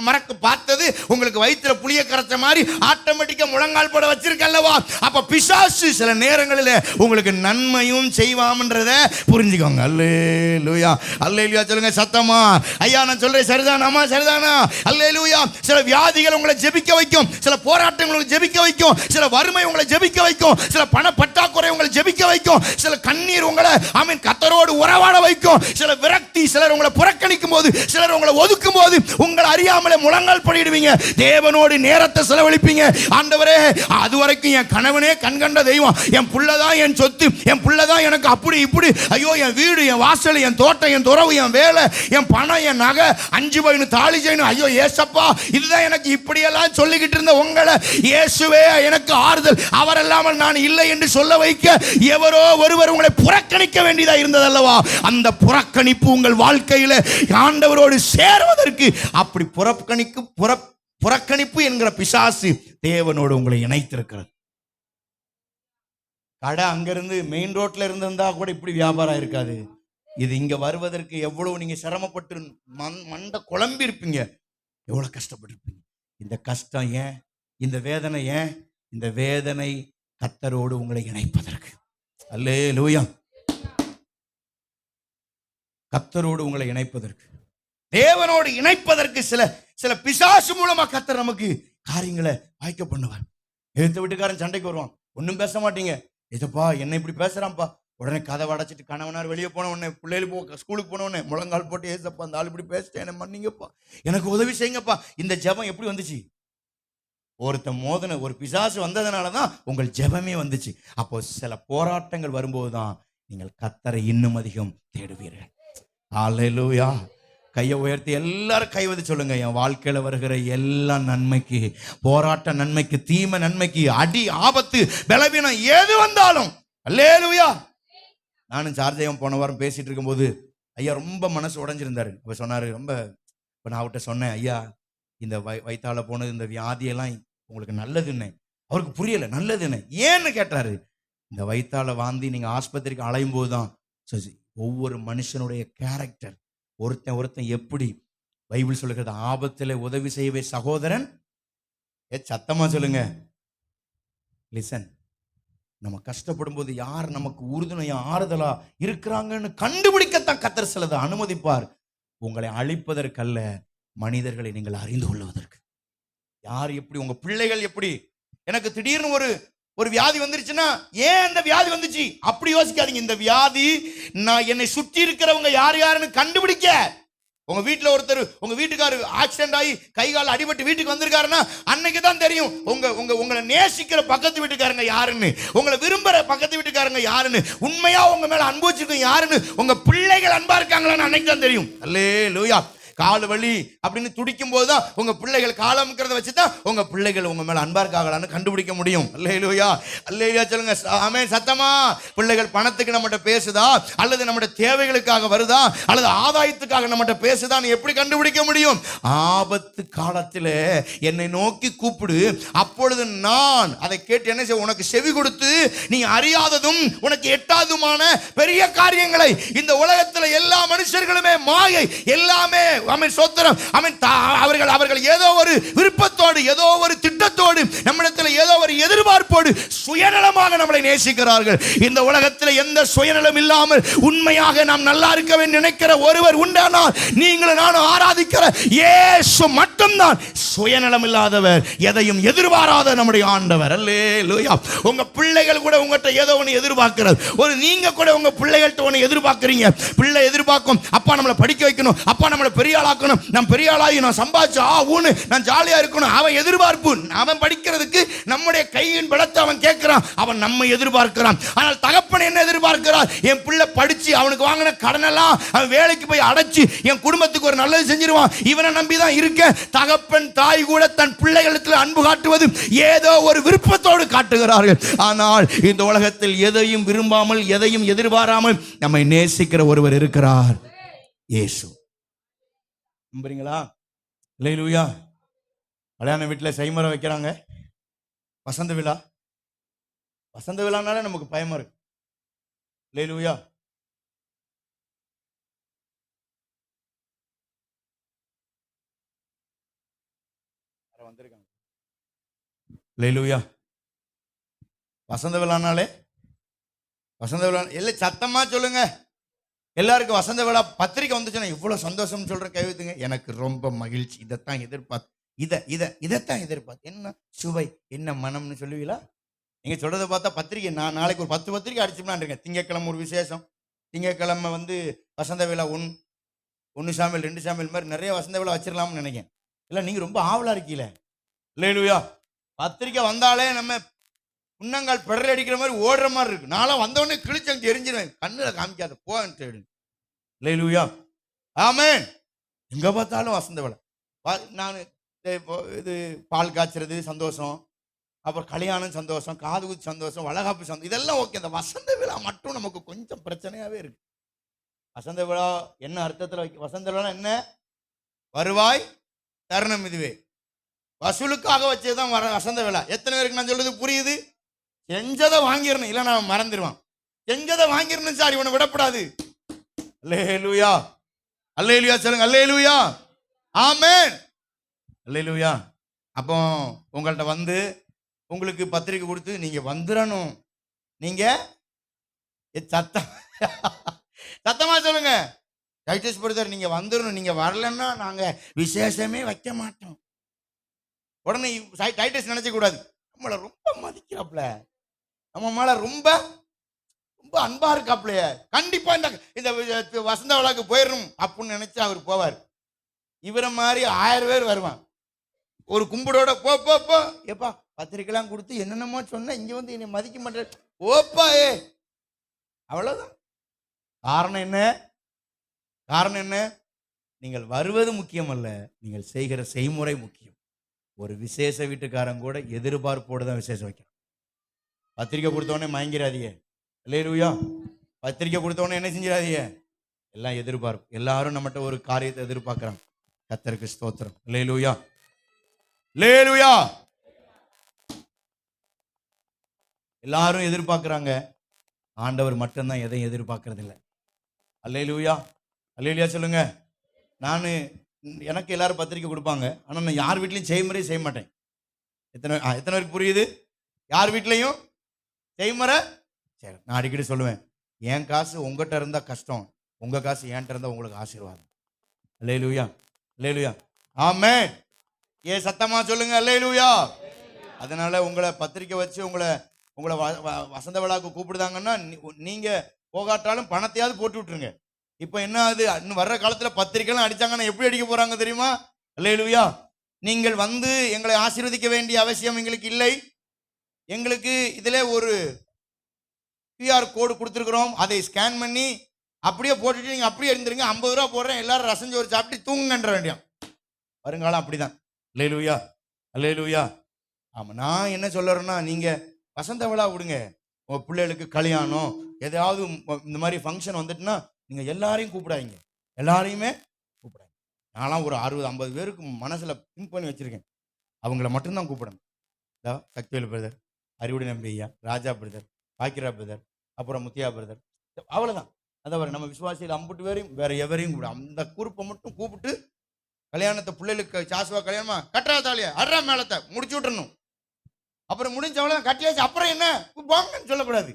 மறக்க பார்த்தது உங்களுக்கு வயிற்றுல புளிய கரைச்ச மாதிரி ஆட்டோமேட்டிக்கா முழங்கால் போட வச்சிருக்கல்லவா? அப்ப பிசாசு சில நேரங்களில் உங்களுக்கு நன்மையும் செய்வாம்ன்றத புரிஞ்சுக்கோங்க. அல்லேலூயா. அல்லேலூயா சொல்லுங்க சத்தமா. ஐயா நான் சொல்றேன் சரிதானாமா? சரிதானா? அல்லேலூயா. சில வியாதிகள் உங்களை ஜெபிக்க வைக்கும், சில போராட்டங்கள் உங்களை ஜெபிக்க வைக்கும், சில வறுமை உங்களை ஜெபிக்க வைக்கும், சில பண பற்றாக்குறை உங்களை ஜெபிக்க வைக்கும், சில கண்ணீர் உங்களை ஆமென் கர்த்தரோடு உறவாட வைக்கும், சில விரக்தி, சிலர் உங்களை புறக்கணிக்கும் போது, சிலர் உங்களை ஒதுக்கும் போது உங்களை அறியாமலே முழங்கால் படிடுவீங்க, தேவனோடு நேரத்தை செலவழிப்பீங்க. ஆண்டவரே அது வரைக்கும் என் கணவனே கண்கண்ட தெய்வம், என் புள்ளதான் என் சொத்து, என் புள்ளதான் எனக்கு அப்படி இப்படி, ஐயோ என் வீடு, என் வாசல், என் தோட்டம், என் துறவு, என் வேலை, என் பணம், என் நகை, 5 பவுன் தாலி செய்யணும், ஐயோ ஏசப்பா இதுதான் எனக்கு, இப்படியெல்லாம் சொல்லிக்கிட்டு இருந்த உங்களை இயேசுவே எனக்கு ஆறுதல், அவர் இல்லாமல் நான் இல்லை என்று சொல்ல வைக்க எவரோ ஒருவர் உங்களை புறக்கணிக்க வேண்டியதா இருந்ததல்லவா? அந்த புறக்கணிப்பு உங்கள் வாழ்க்கையில ஆண்டவரோடு சேருவதற்கு, அப்படி புறக்கணிப்பு என்கிற பிசாசு தேவனோடு உங்களை இணைத்திருக்கிறது. கடை அங்கிருந்து மெயின் ரோட்ல இருந்திருந்தா கூட இப்படி வியாபாரம் இருக்காது. இது இங்க வருவதற்கு எவ்வளவு நீங்க சிரமப்பட்டு மண்டை குழம்பி இருப்பீங்க, எவ்வளவு கஷ்டப்பட்டிருப்பீங்க. இந்த கஷ்டம் ஏன்? இந்த வேதனை ஏன்? இந்த வேதனை கர்த்தரோடு உங்களை இணைப்பதற்கு. அல்லேலூயா. கர்த்தரோடு உங்களை இணைப்பதற்கு, தேவனோடு இணைப்பதற்கு சில பிசாசு மூலமா கர்த்தர் நமக்கு காரியங்களை வாய்க்க பண்ணுவார். எதிர்த்த வீட்டுக்காரன் சண்டைக்கு வருவான், ஒன்றும் பேச மாட்டீங்க, ஏசப்பா என்ன இப்படி பேசுறான்ப்பா, உடனே கதை அடைச்சிட்டு கணவனார் வெளியே போன உடனே, பிள்ளைகள் ஸ்கூலுக்கு போன உடனே முழங்கால் போட்டு, ஏசப்பா அந்த ஆள் இப்படி பேசிட்டேன், என்ன மன்னிங்கப்பா, எனக்கு உதவி செய்யுங்கப்பா. இந்த ஜெபம் எப்படி வந்துச்சு? ஒரு பிசாசு வந்ததுனாலதான் உங்கள் ஜெபமே வந்துச்சு. அப்போ சில போராட்டங்கள் வரும்போதுதான் நீங்கள் கர்த்தரை இன்னும் அதிகம் தேடுவீர்கள். அல்லேலூயா. கையை உயர்த்தி எல்லாரும் கைவது சொல்லுங்க, என் வாழ்க்கையில வருகிற எல்லா நன்மைக்கு, போராட்ட நன்மைக்கு, தீமை நன்மைக்கு, அடி ஆபத்து பலவீனம் எது வந்தாலும் அல்லேலூயா. நானும் சார்ஜயம் போன வாரம் பேசிட்டு இருக்கும்போது ஐயா ரொம்ப மனசு உடைஞ்சிருந்தாரு. அப்ப சொன்னாரு, ரொம்ப இப்ப நான் அவர்கிட்ட சொன்னேன், ஐயா இந்த வயித்தால போனது, இந்த வியாதியெல்லாம் உங்களுக்கு நல்லதுன்னு. அவருக்கு புரியல நல்லதுன்னு. ஏன்னு கேட்டாரு, இந்த வயித்தால வாந்தி நீங்க ஆஸ்பத்திரிக்கு அலையும் போதுதான் ஒவ்வொரு மனுஷனுடைய கேரக்டர், ஒருத்தன் எப்படி, பைபிள் சொல்லுகிறது ஆபத்திலே உதவி செய்யவே சகோதரன். சத்தமா சொல்லுங்க. லிசன். நம்ம கஷ்டப்படும் போது யார் நமக்கு உறுதுணையா ஆறுதலா இருக்கிறாங்கன்னு கண்டுபிடிக்கத்தான் கர்த்தர் சிலதை அனுமதிப்பார். உங்களை அழிப்பதற்கல்ல, மனிதர்களை நீங்கள் அறிந்து கொள்வதற்கு. யார் எப்படி, உங்க பிள்ளைகள் எப்படி. எனக்கு திடீர்னு ஒரு வியாதி வந்துருச்சுன்னா ஏன் அந்த வியாதி வந்துச்சு அப்படி யோசிக்காதீங்க. இந்த வியாதி நான் என்னை சுற்றி இருக்கிறவங்க யார் யாருன்னு கண்டுபிடிக்க. உங்க வீட்டுல ஒருத்தர், உங்க வீட்டுக்காரர் ஆக்சிடென்ட் ஆகி கை கால் அடிபட்டு வீட்டுக்கு வந்திருக்காருன்னா அன்னைக்கு தான் தெரியும் உங்களை நேசிக்கிற பக்கத்து வீட்டுக்காரங்க யாருன்னு, உங்களை விரும்புற பக்கத்து வீட்டுக்காரங்க யாருன்னு, உண்மையா உங்க மேல அன்பு வச்சிருக்க யாருன்னு, உங்க பிள்ளைகள் அன்பா இருக்காங்களான்னு அன்னைக்கு தான் தெரியும். அல்லேலூயா. கால் வலி அப்படின்னு துடிக்கும் போதுதான் உங்க பிள்ளைகள் காலம்ங்கிறத வச்சுதான் உங்க பிள்ளைகள் உங்க மேல அன்பா இருக்காங்களான்னு கண்டுபிடிக்க முடியும். அல்லேலூயா, அல்லேலூயா சொல்லுங்க. ஆமென். சத்தமா. பிள்ளைகள் பணத்துக்கு நம்மகிட்ட பேசுதா, அல்லது நம்முடைய தேவைகளுக்காக வருதா, அல்லது ஆதாயத்துக்காக நம்மகிட்ட பேசுதான்னு எப்படி கண்டுபிடிக்க முடியும்? ஆபத்து காலத்தில் என்னை நோக்கி கூப்பிடு, அப்பொழுது நான் அதை கேட்டு என்ன செய்ய, உனக்கு செவி கொடுத்து நீ அறியாததும் உனக்கு எட்டாததுமான பெரிய காரியங்களை. இந்த உலகத்தில் எல்லா மனுஷர்களுமே மாயை, எல்லாமே சோத்திரம். அவர்கள் ஏதோ ஒரு விருப்பத்தோடு, ஏதோ ஒரு திட்டத்தோடு, நம்மிடத்தில் ஏதோ ஒரு எதிர்பார்ப்போடு சுயநலமாக நம்மளை நேசிக்கிறார்கள். இந்த உலகத்தில் எந்த சுயநலம் இல்லாமல் உண்மையாக நாம் நல்லா இருக்க வேண்டும் நினைக்கிற ஒருவர் உண்டானால் நீங்களும் நானும் ஆராதிக்கிற இயேசு மட்டும்தான் சுயநலம் இல்லாதவர், எதையும் எதிர்பாராத நம்முடைய ஆண்டவர். அல்லேலூயா. உங்க பிள்ளைகள் கூட உங்ககிட்ட ஏதோ ஒன்று எதிர்பார்க்கிறது. நீங்க கூட உங்க பிள்ளைகள்கிட்ட ஒன்று எதிர்பார்க்கிறீங்க. பிள்ளை எதிர்பார்க்கும், அப்பா நம்மளை படிக்க வைக்கணும், அப்பா நம்மளை பெரிய ஆளாக்கணும், நான் பெரிய ஆளாகி நான் சம்பாதிச்சு நான் ஜாலியா இருக்கணும். அவன் எதிர்பார்ப்பு. அவன் படிக்கிறதுக்கு நம்முடைய கையின் பலத்தை அவன் கேட்கிறான், அவன் நம்ம எதிர்பார்க்கிறான். ஆனால் தகப்பன் என்ன எதிர்பார்க்கிறார்? என் பிள்ளை படிச்சு அவனுக்கு வாங்கின கடனெல்லாம் அவன் வேலைக்கு போய் அடைச்சு என் குடும்பத்துக்கு ஒரு நல்லது செஞ்சிருவான், இவனை நம்பிதான் இருக்க. தகப்பன் தாய் கூட தன் பிள்ளைகளிடத்தில் அன்பு காட்டுவது ஏதோ ஒரு விருப்பத்தோடு காட்டுகிறார்கள். ஆனால் இந்த உலகத்தில் எதையும் விரும்பாமல், எதையும் எதிர்பாராமல் நம்மை நேசிக்கிற ஒருவர் இருக்கிறார், இயேசு. நம்புறீங்களா? அல்லேலூயா. கல்யாண வீட்டில் செய்முறை வைக்கிறாங்க, வசந்த விழா. வசந்த விழானாலே நமக்கு பயமா இருக்கு. அல்லேலூயா. வந்திருக்காங்க. அல்லேலூயா. வசந்த விழானாலே, வசந்த விழா இல்லை, சத்தமா சொல்லுங்க. எல்லாருக்கும் வசந்த விழா பத்திரிக்கை வந்துச்சுன்னா இவ்வளவு சந்தோஷம் சொல்ற கைவித்துங்க. எனக்கு ரொம்ப மகிழ்ச்சி, இதைத்தான் இதைத்தான் எதிர்பார்த்து. என்ன சுவை, என்ன மனம்னு சொல்லுவீங்களா? நீங்க சொல்றதை பார்த்தா பத்திரிக்கை நான் நாளைக்கு ஒரு 10 பத்திரிக்கை அடிச்சுக்கலாம் இருக்கேன். திங்கக்கிழமை ஒரு விசேஷம், திங்கக்கிழமை வசந்த விழா 1 சாமியல் 2 சாமியல் மாதிரி நிறைய வசந்த விழா வச்சிடலாம்னு நினைக்கிறேன். இல்லை நீங்க ரொம்ப ஆவலா இருக்கீல. அல்லேலூயா. பத்திரிக்கை வந்தாலே நம்ம முன்னங்கால் பெடல் அடிக்கிற மாதிரி ஓடுற மாதிரி இருக்கு. நான்லாம் வந்தவொடனே கிழிச்சம் தெரிஞ்சிருவேன், கண்ணுல காமிக்காத போன்னு. அல்லேலூயா. ஆமென். எங்க பார்த்தாலும் வசந்த விழா. நான் இது பால் காய்ச்சறது சந்தோஷம், அப்புறம் கல்யாணம் சந்தோஷம், காது குத்து சந்தோஷம், வளகாப்பு சந்தோஷம், இதெல்லாம் ஓகே. இந்த வசந்த விழா மட்டும் நமக்கு கொஞ்சம் பிரச்சனையாவே இருக்கு. வசந்த விழா என்ன அர்த்தத்தில் வசந்த விழா என்ன? வருவாய் தருணம் இதுவே. வசூலுக்காக வச்சதுதான் வசந்த விழா. எத்தனை பேருக்கு நான் சொல்றது புரியுது? செஞ்சதை வாங்கிடணும், இல்லை நான் மறந்துடுவான். செஞ்சதை வாங்கிடணும் சார், இவனை விடப்படாது. அல்லேலூயா. அல்லேலூயா சொல்லுங்க. அல்லேலூயா. ஆமென். அல்லேலூயா. அப்போ உங்கள்கிட்ட உங்களுக்கு பத்திரிக்கை கொடுத்து நீங்க வந்துடணும். நீங்க சத்தமா சொல்லுங்க. டைட்டஸ் பிரதர் நீங்க வந்துடணும், நீங்க வரலன்னா நாங்க விசேஷமே வைக்க மாட்டோம். உடனே டைட்டஸ் நினைச்ச கூடாது, நம்மளை ரொம்ப மதிக்கிறாப்ல, நம்ம மேல ரொம்ப ரொம்ப அன்பா இருக்காப்லைய, கண்டிப்பா இந்த வசந்த விழாக்கு போயிடணும் அப்படின்னு நினைச்சு அவர் போவார். இவரை மாதிரி 1000 பேர் வருவான் ஒரு கும்பிடோட. போ போ போ ஏப்பா பத்திரிக்கைலாம் கொடுத்து என்னென்னமோ சொன்ன, இங்க வந்து என்னை மதிக்க மாட்டேன் ஓப்பா அவ்வளவுதான். காரணம் என்ன? காரணம் என்ன? நீங்கள் வருவது முக்கியம் அல்ல, நீங்கள் செய்கிற செய்முறை முக்கியம். ஒரு விசேஷ வீட்டுக்காரன் கூட எதிர்பார்ப்போடு தான் விசேஷம் வைக்கிறான். பத்திரிக்கை கொடுத்தவொடனே மயங்கிறாதீங்க. அல்லேலூயா. பத்திரிக்கை கொடுத்தவொடனே என்ன செஞ்சிடாதீங்க, எல்லாம் எதிர்பார்ப்பு. எல்லாரும் நம்மகிட்ட ஒரு காரியத்தை எதிர்பார்க்கிறாங்க. கர்த்தருக்கு ஸ்தோத்திரம். அல்லேலூயா. அல்லேலூயா. எல்லாரும் எதிர்பார்க்கிறாங்க, ஆண்டவர் மட்டும்தான் எதையும் எதிர்பார்க்கறது இல்லை. அல்லேலூயா, அல்லேலூயா சொல்லுங்க. நான் எனக்கு எல்லாரும் பத்திரிக்கை கொடுப்பாங்க, ஆனால் நான் யார் வீட்லையும் செய்முறை செய்ய மாட்டேன். எத்தனை பேருக்கு புரியுது? யார் வீட்லையும் செய்முறை சரி. நான் அடிக்கடி சொல்லுவேன், என் காசு உங்ககிட்ட இருந்தால் கஷ்டம், உங்கள் காசு என்கிட்ட இருந்தால் உங்களுக்கு ஆசீர்வாதம். அல்லேலூயா, அல்லேலூயா, ஆமென். ஏன் சத்தமா சொல்லுங்க அல்லேலூயா. அதனால உங்களை பத்திரிக்கை வச்சு உங்களை வசந்த விழாவுக்கு கூப்பிடுதாங்கன்னா நீங்க போகாட்டாலும் பணத்தையாவது போட்டு விட்டுருங்க. இப்போ என்ன ஆகுது, இன்னும் வர்ற காலத்தில் பத்திரிக்கைலாம் அடிச்சாங்கன்னா எப்படி அடிக்க போறாங்க தெரியுமா? அல்லேலூயா. நீங்கள் வந்து எங்களை ஆசீர்வதிக்க வேண்டிய அவசியம் எங்களுக்கு இல்லை. எங்களுக்கு இதில் ஒரு QR கோடு கொடுத்துருக்குறோம், அதை ஸ்கேன் பண்ணி அப்படியே போட்டுட்டு நீங்கள் அப்படியே இருந்துருங்க, 50 ரூபா போடுறேன், எல்லாரும் ரசஞ்சோறு சாப்பிட்டு தூங்குங்கன்ற வேண்டியம். வருங்காலம் அப்படிதான். அல்லேலூயா, அல்லேலூயா. ஆமாம், நான் என்ன சொல்லுறேன்னா, நீங்கள் வசந்த விழா விடுங்க, உங்கள் பிள்ளைகளுக்கு கல்யாணம் எதாவது இந்த மாதிரி ஃபங்க்ஷன் வந்துட்டுன்னா நீங்கள் எல்லாரையும் கூப்பிடாதீங்க, எல்லாரையுமே கூப்பிடாங்க. நான்லாம் ஒரு 60-50 பேருக்கு மனசில் திங்க் பண்ணி வச்சுருக்கேன், அவங்கள மட்டும்தான் கூப்பிடணும். சக்திவேல் பிரதர், அறிவுடை நம்பி ஐயா, ராஜா பிரதர், பாக்கிரா பிரதர், அப்புறம் முத்தியா பிரதர், அவ்வளோதான். அதாவது நம்ம விசுவாசியில் அம்புட்டு பேரையும் வேற எவரையும் கூப்பிடும், அந்த குரூப்பை மட்டும் கூப்பிட்டு கல்யாணத்தை பிள்ளைகளுக்கு சாசுவா கல்யாணமா கட்டுறா தாலியா அட்ரா மேலத்தை முடிச்சு விட்டுறணும். அப்புறம் முடிஞ்சவள கட்டியாச்சு, அப்புறம் என்ன போங்கன்னு சொல்லக்கூடாது.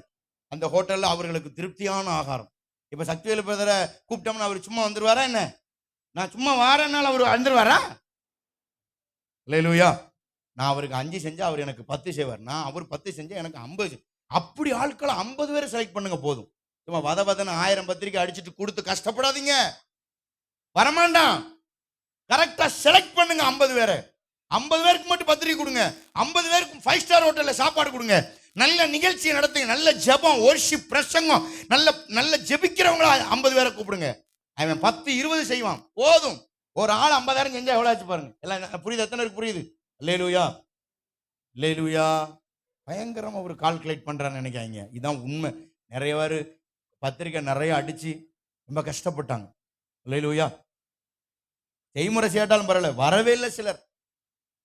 அந்த ஹோட்டலில் அவர்களுக்கு திருப்தியான ஆகாரம். இப்போ சக்திவேல் பிரதரை கூப்பிட்டோம்னா அவர் சும்மா வந்துடுவாரா என்ன? நான் சும்மா வாரனால அவர் வந்துடுவாரா? அல்லேலூயா. நான் அவருக்கு 5 செஞ்சா அவர் எனக்கு 10 செய்வார், நான் அவர் 10 செஞ்சா எனக்கு 50. அப்படி ஆட்களை 50 பேரை செலக்ட் பண்ணுங்க போதும். சும்மா வதன 1000 பத்திரிக்கை அடிச்சுட்டு கொடுத்து கஷ்டப்படாதீங்க, வரமாட்டான். கரெக்டா செலக்ட் பண்ணுங்க 50 பேரை. 50 பேருக்கு மட்டும் பத்திரிக்கை கொடுங்க, 50 பேருக்கு 5 ஸ்டார் ஹோட்டல்ல சாப்பாடு கொடுங்க, நல்ல நிகழ்ச்சியை நடத்துங்க, நல்ல ஜெபம், வொர்ஷிப், பிரசங்கம், நல்ல ஜெபிக்கிறவங்களா 50 பேரை கூப்பிடுங்க. அவன் 10-20 செய்வான் போதும். ஒரு ஆள் 50,000 செஞ்சா எவ்வளோ ஆச்சு பாருங்க. எல்லாம் புரியுது? எத்தனை பேருக்கு புரியுது? அல்லேலூயா, அல்லேலூயா. பயங்கரமா ஒரு கால்குலேட் பண்றான்னு நினைக்காங்க, இதுதான் உண்மை. நிறைய பேர் பத்திரிக்கை நிறைய அடிச்சு ரொம்ப கஷ்டப்பட்டாங்க. அல்லேலூயா. செய்முறை செய்யாட்டாலும் பரவாயில்ல, வரவே இல்லை, சிலர்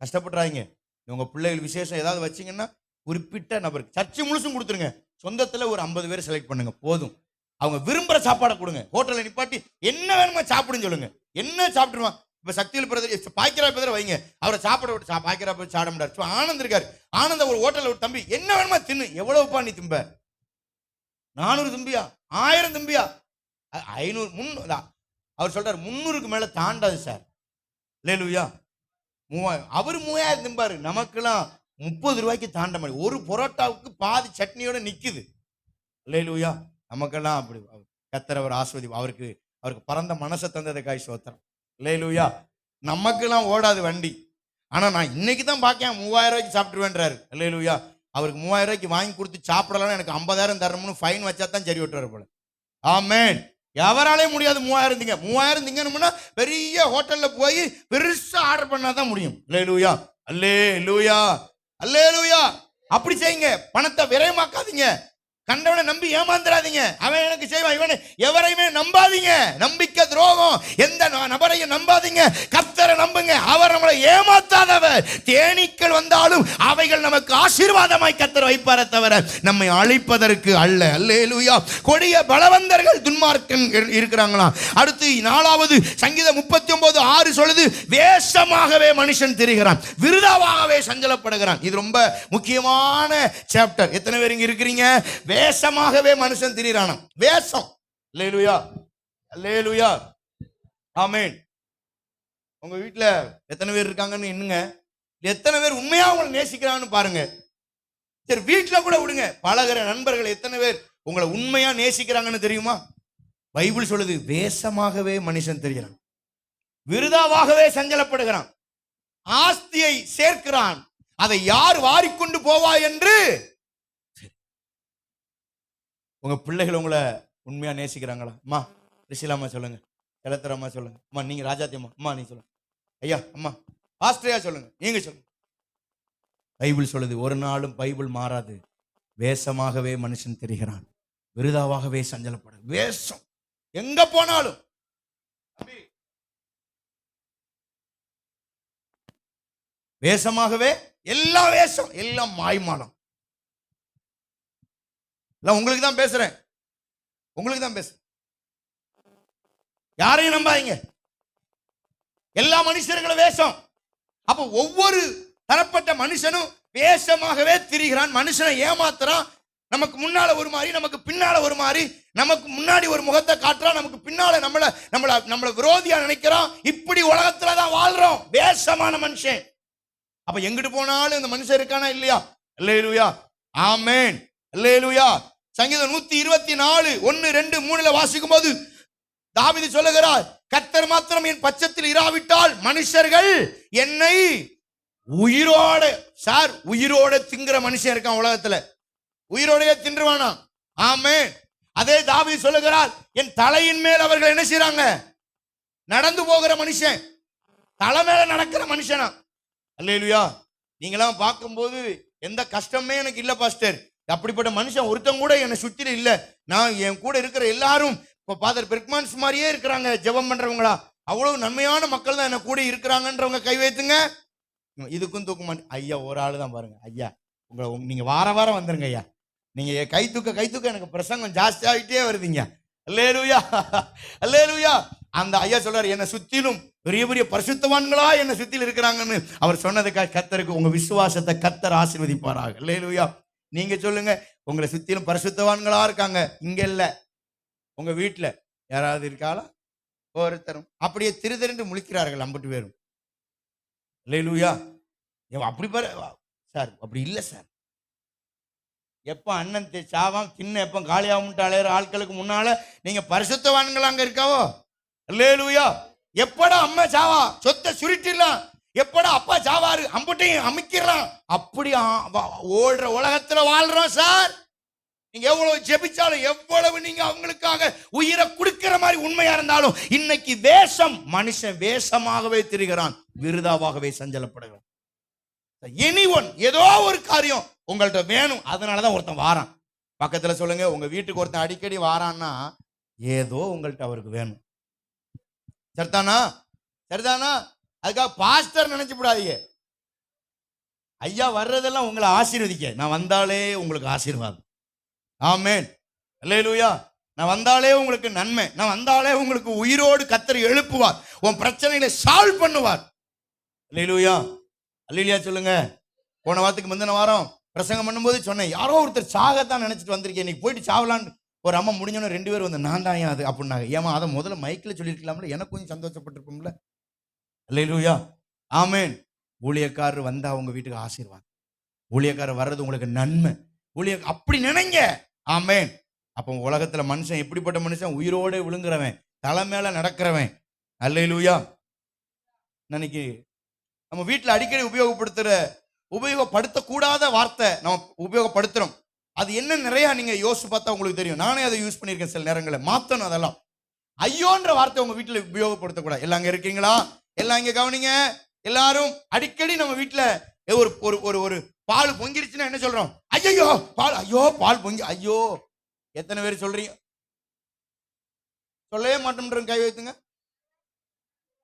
கஷ்டப்படுறாங்க. உங்க பிள்ளைகள் விசேஷம் ஏதாவது வச்சிங்கன்னா குறிப்பிட்ட நபருக்கு சர்ச்சு முழுசும் கொடுத்துருங்க, சொந்தத்தில் ஒரு 50 பேர் செலக்ட் பண்ணுங்க போதும். அவங்க விரும்புகிற சாப்பாடை கொடுங்க, ஹோட்டலில் நிப்பாட்டி என்ன வேணுமோ சாப்பிடுன்னு சொல்லுங்க, என்ன சாப்பிட்டுருவான். இப்போ சக்திவேல் பிரதர் பாய்க்கிறா பிரதர் வைங்க, அவரை சாப்பிட விட்டு பாய்க்கிறா பிரதர் சாப்பிட முடியாது. ஆனந்த் இருக்காரு, ஆனந்த ஒரு ஹோட்டலில் ஒரு தம்பி என்ன வேணுமா தின்னு, எவ்வளவுப்பா நீ திம்ப? 400 திம்பியா, 1000 திம்பியா, 500, 300. அவர் சொல்றாரு 300க்கு மேல தாண்டாது சார். அல்லேலூயா. 3000, அவர் 3000 திம்பாரு, நமக்கெல்லாம் 30 ரூபாய்க்கு தாண்ட மாதிரி. ஒரு பரோட்டாவுக்கு பாதி சட்னியோட நிக்குது. அல்லேலூயா. நமக்கெல்லாம் அப்படி கர்த்தர் ஆஸ்வதி, அவருக்கு பரந்த மனசை தந்ததுக்காய் ஸ்தோத்திரம். அல்லேலூயா. நமக்கெல்லாம் ஓடாது வண்டி, ஆனா நான் இன்னைக்கு தான் பார்க்கேன் 3000 ரூபாய்க்கு சாப்பிட்டுருவேன்றாரு. அல்லேலூயா. அவருக்கு 3000 ரூபாய்க்கு வாங்கி கொடுத்து சாப்பிடலாம், எனக்கு 50,000 தரணும்னு ஃபைன் வச்சா தான் சரி விட்டுறாரு போல. ஆமென். எவராலே முடியாது 3000 திங்க. 3000 திங்கணும்னா பெரிய ஹோட்டல்ல போய் பெருசா ஆர்டர் பண்ணாதான் முடியும். அல்லேலூயா, அல்லேலூயா, அல்லேலூயா. அப்படி செய்யுங்க, பணத்தை விரயமாக்காதீங்க, கண்டவனை நம்பி ஏமாந்துடாதீங்க. அவன் எனக்கு செய்வான், இவனை எவரையுமே நம்பாதீங்க. நம்பிக்கை துரோகம். எந்த நபரையும் நம்பாதீங்க, கர்த்தரை நம்புங்க. அவர் நம்மளை ஏமாத்தாதவர். தேனீக்கள் வந்தாலும் அவைகள் நமக்கு ஆசீர்வாதமாய் கர்த்தர் வைப்பாரே தவிர நம்மை அழிப்பதற்கு அல்ல. அல்லேலூயா. கொடிய பலவந்தர்கள் துன்மார்க்கன் இருக்கிறாங்களாம். அடுத்து 4வது சங்கீதம் 39:6 சொல்லுது, வேஷமாகவே மனுஷன் திரிகிறான், விருதாவாகவே சஞ்சலப்படுகிறான். இது ரொம்ப முக்கியமான சாப்டர். எத்தனை பேர் இங்க இருக்கிறீங்க? வேஷமாகவே மனுஷன் திரிறானா, வேஷம். அல்லேலூயா, அல்லேலூயா, ஆமென். உங்க வீட்டுல எத்தனை பேர் இருக்காங்கன்னு எண்ணுங்க, எத்தனை பேர் உண்மையா உங்களை நேசிக்கிறாங்கன்னு பாருங்க. சரி, வீட்டுல கூட விடுங்க, பழகிற நண்பர்கள் எத்தனை பேர் உங்களை உண்மையா நேசிக்கிறாங்கன்னு தெரியுமா? பைபிள் சொல்லுது, வேஷமாகவே மனுஷன் தெரிகிறான், விருதாவாகவே சஞ்சலப்படுகிறான், ஆஸ்தியை சேர்க்கிறான், அதை யார் வாரிக்கொண்டு போவா என்று. உங்க பிள்ளைகள் உங்களை உண்மையா நேசிக்கிறாங்களா? அம்மா ரிஷிலாமா சொல்லுங்க, செலத்தரம்மா சொல்லுங்க, அம்மா நீங்க ராஜாத்தியம்மா, அம்மா நீங்க சொல்லுங்க, ஐயா அம்மா ஆஸ்திரியா சொல்லுங்க, நீங்க சொல்லுங்க. பைபிள் சொல்லுது, ஒரு நாளும் பைபிள் மாறாது. வேஷமாகவே மனுஷன் தெரிகிறான், விருதாவாகவே சஞ்சலப்பட. வேஷம் எங்க போனாலும். வேஷமாகவே, எல்லா வேஷம், எல்லாம் மாய்மாலம். உங்களுக்கு தான் பேசுறேன், உங்களுக்கு தான் பேசுறேன். யாரையும் நம்பாதீங்க. எல்லா மனுஷர்களும் வேஷம். அப்ப ஒவ்வொரு தரப்பட்ட மனுஷனும் வேஷமாகவே திரிகிறான். மனுஷனை ஏமாத்துறான். நமக்கு முன்னால ஒரு மாதிரி, நமக்கு பின்னால ஒரு மாதிரி, நமக்கு முன்னாடி ஒரு முகத்தை காட்டுறான், நமக்கு பின்னால நம்மள விரோதியா நினைக்கிறான். இப்படி உலகத்துலதான் வாழ்றோம், வேஷமான மனுஷன். அப்ப எங்கிட்டு போனாலும் இந்த மனுஷன் இருக்கானா இல்லையா? அல்லேலூயா, ஆமென், அல்லேலூயா. சங்கீதம் 124 1 2 3 வாசிக்கும் போது தாவீது சொல்லுகிறார், கர்த்தர் மாத்திரம் என் பட்சத்தில் இராவிட்டால் மனுஷர்கள் என்னை உயிரோட, சார் உயிரோட திங்கிற மனுஷன் இருக்கான் உலகத்துல, உயிரோடைய தின்றுவானா. ஆமென். அதே தாவீது சொல்லுகிறார், என் தலையின் மேல் அவர்கள் என்ன செய்றாங்க? நடந்து போகிற மனுஷன், தலை மேல நடக்கிற மனுஷனா. அல்லேலூயா. நீங்களாம் பார்க்கும்போது எந்த கஷ்டமே எனக்கு இல்ல பாஸ்டர், அப்படிப்பட்ட மனுஷன் ஒருத்தன் கூட என்னை சுத்தில இல்ல. நான் என் கூட இருக்கிற எல்லாரும் ஃபாதர் பெர்க்மான்ஸ் மாதிரியே இருக்கிறாங்க, ஜெபம் பண்றவங்களா. அவ்வளவு நன்மையான மக்கள் தான் என்ன கூட இருக்கிறாங்கன்றவங்க கை வைத்துங்க. இதுக்கும் தூக்க மாட்டேன் ஐயா, ஒரு ஆளு தான் பாருங்க ஐயா. நீங்க வாரம் வந்துருங்க ஐயா. நீங்க கை தூக்க எனக்கு பிரசங்கம் ஜாஸ்தி ஆகிட்டே வருதுங்க. அல்லேலூயா, அல்லேலூயா. அந்த ஐயா சொல்றாரு, என்னை சுத்திலும் பெரிய பெரிய பரிசுத்தவான்களா என்னை சுத்தில இருக்கிறாங்கன்னு அவர் சொன்னதுக்காக கர்த்தருக்கு உங்க விசுவாசத்தை கர்த்தர் ஆசீர்வதிப்பாராக. அல்லேலூயா. நீங்க சொல்லுங்க, உங்களை சுத்திலும் பரிசுத்தவான்களா இருக்காங்க. இங்க இல்ல, உங்க வீட்டுல யாராவது இருக்காளா? ஒருத்தரும் அப்படியே திருதறிந்து முழிக்கிறார்கள் அம்பட்டு பேரும். அல்லேலூயா. அப்படி பாரு சார், அப்படி இல்லை சார். எப்ப அண்ணன் சாவாம் தின்ன எப்ப காலியாகும்ட்டு அலையிற ஆட்களுக்கு முன்னால நீங்க பரிசுத்தவான்கள் அங்க இருக்காவோ. அல்லேலூயா. எப்படா அம்மா சாவா சொத்தை சுருட்டிடலாம், எப்படா அப்பா சாவாரு அம்பட்டையும் அமைக்கிறான், அப்படி ஓடுற உலகத்துல வாழ்றோம் சார். நீங்க எவ்வளவு ஜெபிச்சாலும், எவ்வளவு நீங்க அவங்களுக்காக உயிரை கொடுக்கிற மாதிரி உண்மையா இருந்தாலும், இன்னைக்கு வேஷம், மனுஷன் வேஷமாகவே திரிகிறான், விருதாவாகவே சஞ்சலப்படுகிறான். எனிஒன் ஏதோ ஒரு காரியம் உங்கள்கிட்ட வேணும், அதனாலதான் ஒருத்தன் வாரான். பக்கத்துல சொல்லுங்க, உங்க வீட்டுக்கு ஒருத்தன் அடிக்கடி வாரான்னா ஏதோ உங்கள்கிட்ட அவருக்கு வேணும். சரிதானா? சரிதானா? அதுக்காக பாஸ்டர் நினைச்சு விடாதீங்க. ஐயா வர்றதெல்லாம் உங்களை ஆசீர்வதிக்க, நான் வந்தாலே உங்களுக்கு ஆசீர்வாதம். ஆமென், அல்லேலூயா. நான் வந்தாலே உங்களுக்கு நன்மை, நான் வந்தாலே உங்களுக்கு உயிரோடு கர்த்தர் எழுப்புவார், உன் பிரச்சனைகளை சால்வ் பண்ணுவார். அல்லேலூயா, அல்லேலூயா சொல்லுங்க. போன வாரத்துக்கு முந்தின வாரம் பிரசங்கம் பண்ணும்போது சொன்னேன், யாரோ ஒருத்தர் சாகத்தான் நினைச்சிட்டு வந்திருக்கேன், இன்னைக்கு போயிட்டு சாவலான்னு. ஒரு அம்மா முடிஞ்சோன்னு 2 பேர் வந்து, நான் தான் ஏன் அது அப்படின்னாங்க. ஏமா அதை முதல்ல மைக்கில் சொல்லியிருக்கலாம்ல, எனக்கு கொஞ்சம் சந்தோஷப்பட்டிருப்போம்ல. அல்லேலூயா, ஆமென். ஊழியக்காரர் வந்தா உங்க வீட்டுக்கு ஆசீர்வாதம், ஊழியக்காரர் வர்றது உங்களுக்கு நன்மை, அப்படி நினைங்க. ஆமென். அப்போ உலகத்துல மனுஷன் எப்படிப்பட்ட மனுஷன்? உயிரோட விழுங்குறவன், தலை மேல நடக்கிறவன். அல்லேலூயா. இன்னைக்கு நம்ம வீட்டில் அடிக்கடி உபயோகப்படுத்தக்கூடாத வார்த்தை நம்ம உபயோகப்படுத்துறோம். அது என்ன நிறைய நீங்க யோசிச்சு பார்த்தா உங்களுக்கு தெரியும். நானே அதை யூஸ் பண்ணியிருக்கேன் சில நேரங்களில். மாத்தணும் அதெல்லாம். ஐயோன்ற வார்த்தை உங்க வீட்டில் உபயோகப்படுத்தக்கூடாது. எல்லாம் அங்க இருக்கீங்களா? எல்லாம் இங்க கவனிங்க. எல்லாரும் அடிக்கடி நம்ம வீட்டில் ஒரு ஒரு ஒரு பால் பொங்கிருச்சுன்னா என்ன சொல்றோம்? ஐயோ பால், ஐயோ பால் பொங்கி, ஐயோ. எத்தனை பேர் சொல்றீங்க? சொல்லவே மாட்டோம், கை வைத்துங்க.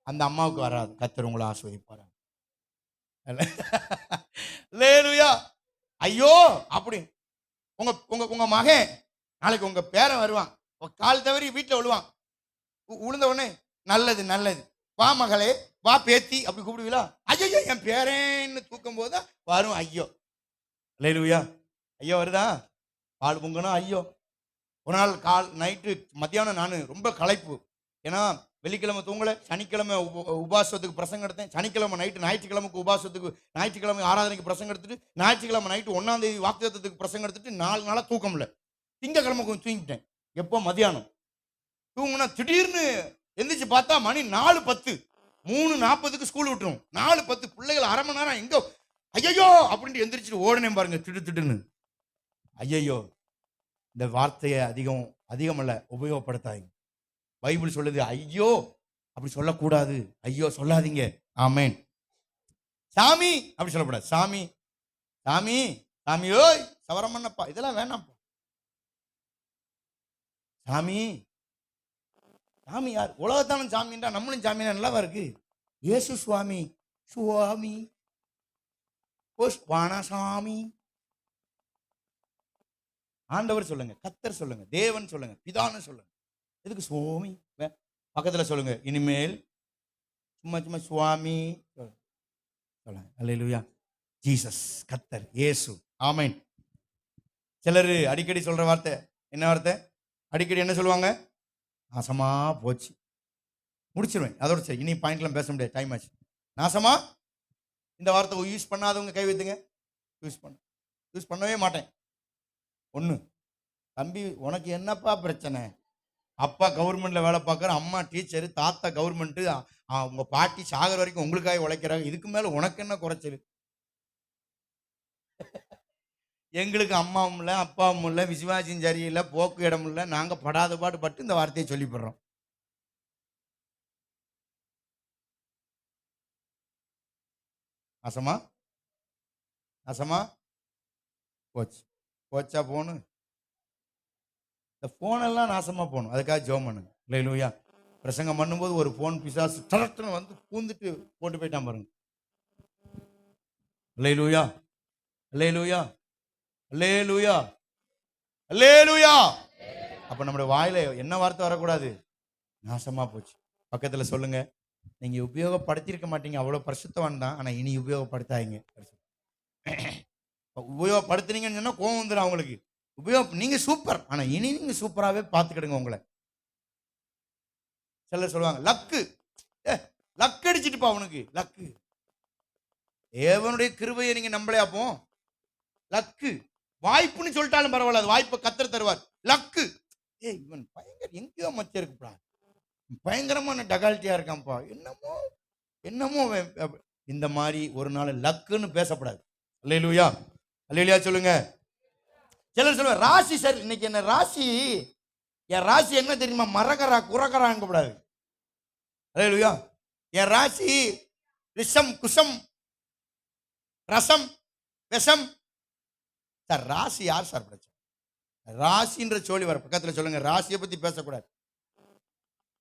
அந்த அம்மாவுக்கு வராது, கர்த்தர் உங்களை ஆசீர்வதிப்பார். அல்லேலூயா. ஐயோ அப்படி உங்க உங்க உங்க மகன் நாளைக்கு உங்க பேரன் வருவான், கால் தவறி வீட்டில் விழுவான், விழுந்த உடனே நல்லது நல்லது, வா மகளே, வா பேத்தி அப்படி கூப்பிடுவீங்களா? ஐயோ என் பேரன்னு தூக்கும் போது வரும் ஐயோ. அல்லேலூயா. ஐயோ வருதா? பால் பொங்கணும் ஐயோ. ஒரு நாள் நைட்டு மத்தியானம் நான் ரொம்ப களைப்பு, ஏன்னா வெள்ளிக்கிழமை தூங்கலை, சனிக்கிழமை உபாசத்துக்கு பிரசங்கம் எடுத்தேன், சனிக்கிழமை நைட்டு ஞாயிற்றுக்கிழமைக்கு உபாசத்துக்கு, ஞாயிற்றுக்கிழமை ஆராதனைக்கு பிரசங்கம் எடுத்துட்டு, ஞாயிற்றுக்கிழமை நைட்டு 1ஆம் தேதி வாக்குத்தத்தத்துக்கு பிரசங்கம் எடுத்துட்டு 4 நாளாக தூக்கம் இல்லை. திங்கக்கிழமை கொஞ்சம் தூங்கிட்டேன். எப்போ? மதியானம் தூங்குனா திடீர்னு எந்திரிச்சு பார்த்தா மணி 4:10, 3:40க்கு ஸ்கூல் விட்டுரும். 4:10 பிள்ளைகள் அரை மணி நேரம் எங்க ஐயோ அப்படின்ட்டு எந்திரிச்சிட்டு ஓடனே பாருங்க, திடுன்னு. ஐயோ, இந்த வார்த்தையை அதிகமல்ல உபயோகப்படுத்தாதீங்க. பைபிள் சொல்லுது ஐயோ அப்படி சொல்லக்கூடாது, ஐயோ சொல்லாதீங்க. ஆமென். சாமி அப்படி சொல்லக்கூடாது. சாமி சாமி சாமி ஓய் சவரமன்னப்பா, இதெல்லாம் வேணாம்ப்பா. சாமி சாமி யார்? உலகத்தானும் சாமின்றா நம்மளும் சாமியா நல்லாவா இருக்கு? இயேசு சுவாமி, சுவாமி வானசாமி. ஆண்டவர் சொல்லுங்க, கர்த்தர் சொல்லுங்க, தேவன் சொல்லுங்க, பிதான்னு சொல்லுங்க. எதுக்கு சுவாமி? பக்கத்துல சொல்லுங்க, இனிமேல் சும்மா சும்மா சுவாமி சொல்லுங்க. அல்லேலூயா. ஜீசஸ், கர்த்தர் இயேசு. ஆமென். சிலர் அடிக்கடி சொல்ற வார்த்தை என்ன வார்த்தை? அடிக்கடி என்ன சொல்லுவாங்க? நாசமா போச்சு. முடிச்சிருவேன் அதோட சரி, இனி பாயிண்ட்லாம் பேச முடியாது, டைம் ஆச்சு. நாசமா, இந்த வார்த்தை யூஸ் பண்ணாதவங்க கை வைத்துங்க. யூஸ் பண்ணவே மாட்டேன். ஒன்று, தம்பி உனக்கு என்னப்பா பிரச்சனை? அப்பா கவர்மெண்ட்ல வேலை பார்க்குற, அம்மா டீச்சரு, தாத்தா கவர்மெண்ட்டு, உங்க பாட்டி சாகர வரைக்கும் உங்களுக்காக உழைக்கிறாங்க. இதுக்கு மேல உனக்கு என்ன குறைச்சல்? எங்களுக்கு அம்மாவும் இல்லை அப்பாவும் இல்லை, விசுவாசியும் சரியில்லை, போக்கு இடம் இல்லை, நாங்கள் படாத பாடு பட்டு இந்த வார்த்தையை சொல்லிப்படுறோம். நாசமா நாசமா போச்சு. போச்சா போனு? இந்த போனெல்லாம் நாசமா போகணும். அதுக்காக ஜெபம் பண்ணுங்க. அல்லேலூயா. பிரசங்கம் பண்ணும்போது ஒரு போன் பிசாசு தரட்டுன்னு வந்து பூந்துட்டு போட்டு போயிட்டான் பாருங்க. அல்லேலூயா, அல்லேலூயா, அல்லேலூயா, அல்லேலூயா. அப்ப நம்முடைய வாயில என்ன வார்த்தை வரக்கூடாது? நாசமா போச்சு. பக்கத்துல சொல்லுங்க, நீங்க உபயோகப்படுத்திருக்க மாட்டீங்க, அவ்வளவு பரிசுத்தவான் தான், ஆனா இனி உபயோகப்படுத்தாதீங்க. உபயோகப்படுத்துனீங்கன்னு சொன்னா கோவம் வந்துடும் அவங்களுக்கு. நீங்க சூப்பர், ஆனா இனி நீங்க சூப்பராகவே பார்த்துக்கிடுங்க உங்களை. சிலர் சொல்லுவாங்க லக்கு, லக்கு அடிச்சுட்டுப்பா அவனுக்கு லக்கு. தேவனுடைய கிருபையை நீங்க நம்பளே. அப்போ லக்கு வாய்ப்புன்னு சொல்லிட்டாலும் பரவாயில்ல, அது வாய்ப்பை கத்தர் தருவார். லக்கு, இவன் பயங்கர எங்கேயோ மச்ச இருக்குப்பா, பயங்கரமான டகால்ட்டியா இருக்கான்ப்பா, என்னமோ என்னமோ. இந்த மாதிரி ஒரு நாள் லக்குன்னு பேசப்படாது. அல்லேலூயா, அல்லேலூயா சொல்லுங்க. சிலர் சொல்லுவாங்க ராசி சார், இன்னைக்கு என்ன ராசி, என் ராசி என்ன தெரியுமா? மரகரா குரகராங்க கூடாது. அல்லேலூயா. என் ராசி ரிஷம் குஷம் ரசம் விஷம். சார் ராசி யார் சார் பிரச்சனை? ராசின்ற சொல்லி வர பக்கத்தில் சொல்லுங்க, ராசியை பத்தி பேசக்கூடாது.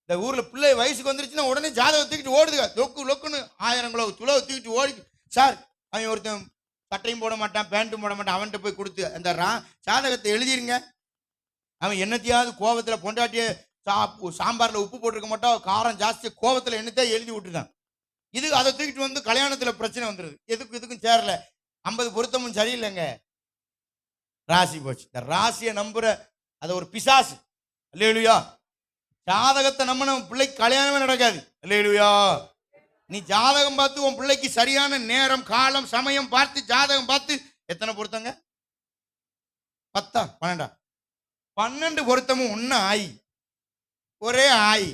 இந்த ஊர்ல பிள்ளை வயசுக்கு வந்துருச்சுன்னா உடனே ஜாதகம் தூக்கிட்டு ஓடுதுங்க, லொக்கு லொக்குன்னு 1000 கிலோ துளவு தூக்கிட்டு ஓடி. சார் அவன் ஒருத்தன் சட்டையும் போட மாட்டான், பேண்ட்டும் போட மாட்டான், அவன்கிட்ட போய் கொடுத்து அந்த ஜாதகத்தை எழுதிருங்க. அவன் என்னத்தையாவது கோபத்தில் பொண்டாட்டிய சாம்பார்ல உப்பு போட்டிருக்க மாட்டான், காரம் ஜாஸ்தி, கோபத்தில் என்னத்தையும் எழுதி விட்டுருக்கான். இது அதை தூக்கிட்டு வந்து கல்யாணத்துல பிரச்சனை வந்துருது. எதுக்கும் சேரல, 50 பொருத்தமும் சரியில்லைங்க, ராசி போச்சு. இந்த ராசியை நம்புற அது ஒரு பிசாசு. அல்லேலூயா. ஜாதகத்தை நம்பின பிள்ளைக்கு கல்யாணமே நடக்காது. அல்லேலூயா. நீ ஜாதகம் பார்த்து உன் பிள்ளைக்கு சரியான நேரம் காலம் சமயம் பார்த்து ஜாதகம் பார்த்து எத்தனை பொருத்தங்க? 10 12 12 பொருத்தமும் ஒண்ணு ஆயி ஒரே ஆயி.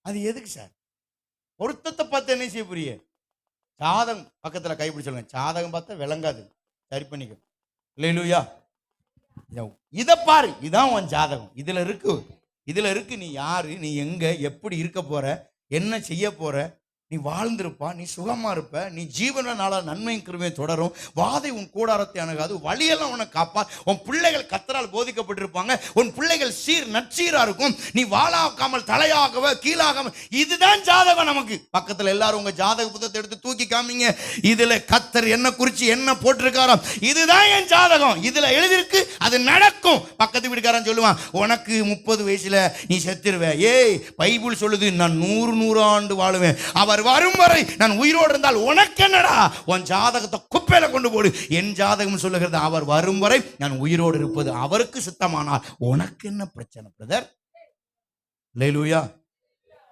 அது எதுக்கு சார்? பொருத்தத்தை பார்த்து என்ன செய்ய புரிய? ஜாதகம் பக்கத்துல கைப்பிடி சொல்லுங்க, ஜாதகம் பார்த்தா விளங்காது, சரி பண்ணிக்க. அல்லேலூயா. இதை பாரு, இதான் உன் ஜாதகம், இதுல இருக்கு நீ யாரு, நீ எங்க, எப்படி இருக்க போற, என்ன செய்ய போற, நீ வாழ்ந்திருப்பா, நீ சுகமா இருப்ப, நீ ஜீவன நாளா நன்மையும் கிருபையும் தொடரும், வாதை உன் கூடாரத்தை அணுகாது, வழியெல்லாம் உனக்கு காப்பா, உன் பிள்ளைகள் கர்த்தரால் போதிக்கப்பட்டிருப்பாங்க, உன் பிள்ளைகள் நற்சீரா இருக்கும், நீ வாழாக்காமல் தலையாகவ கீழாகாம. இதுதான் ஜாதகம் நமக்கு. பக்கத்துல எல்லாரும் உங்க ஜாதக புத்தகத்தை எடுத்து தூக்கி காமிங்க, இதுல கர்த்தர் என்ன குறிச்சு என்ன போட்டிருக்காராம், இதுதான் என் ஜாதகம், இதுல எழுதிருக்கு, அது நடக்கும். பக்கத்து வீட்டுக்காரன் சொல்லுவான், உனக்கு 30 வயசுல நீ செத்துருவ. ஏய், பைபிள் சொல்லுது நான் 100 ஆண்டு வாழுவேன், அவர் வரும் வரை நான் உயிரோடு இருந்தால் உனக்கு என்னடா? உன் ஜாதகத்தை குப்பையில கொண்டு போடு. என் ஜாதகம் சொல்லுகிறது அவர் வரும் வரை நான் உயிரோடு இருப்பது அவருக்கு சித்தமானால் உனக்கு என்ன பிரச்சனை பிரதர்? அல்லேலூயா.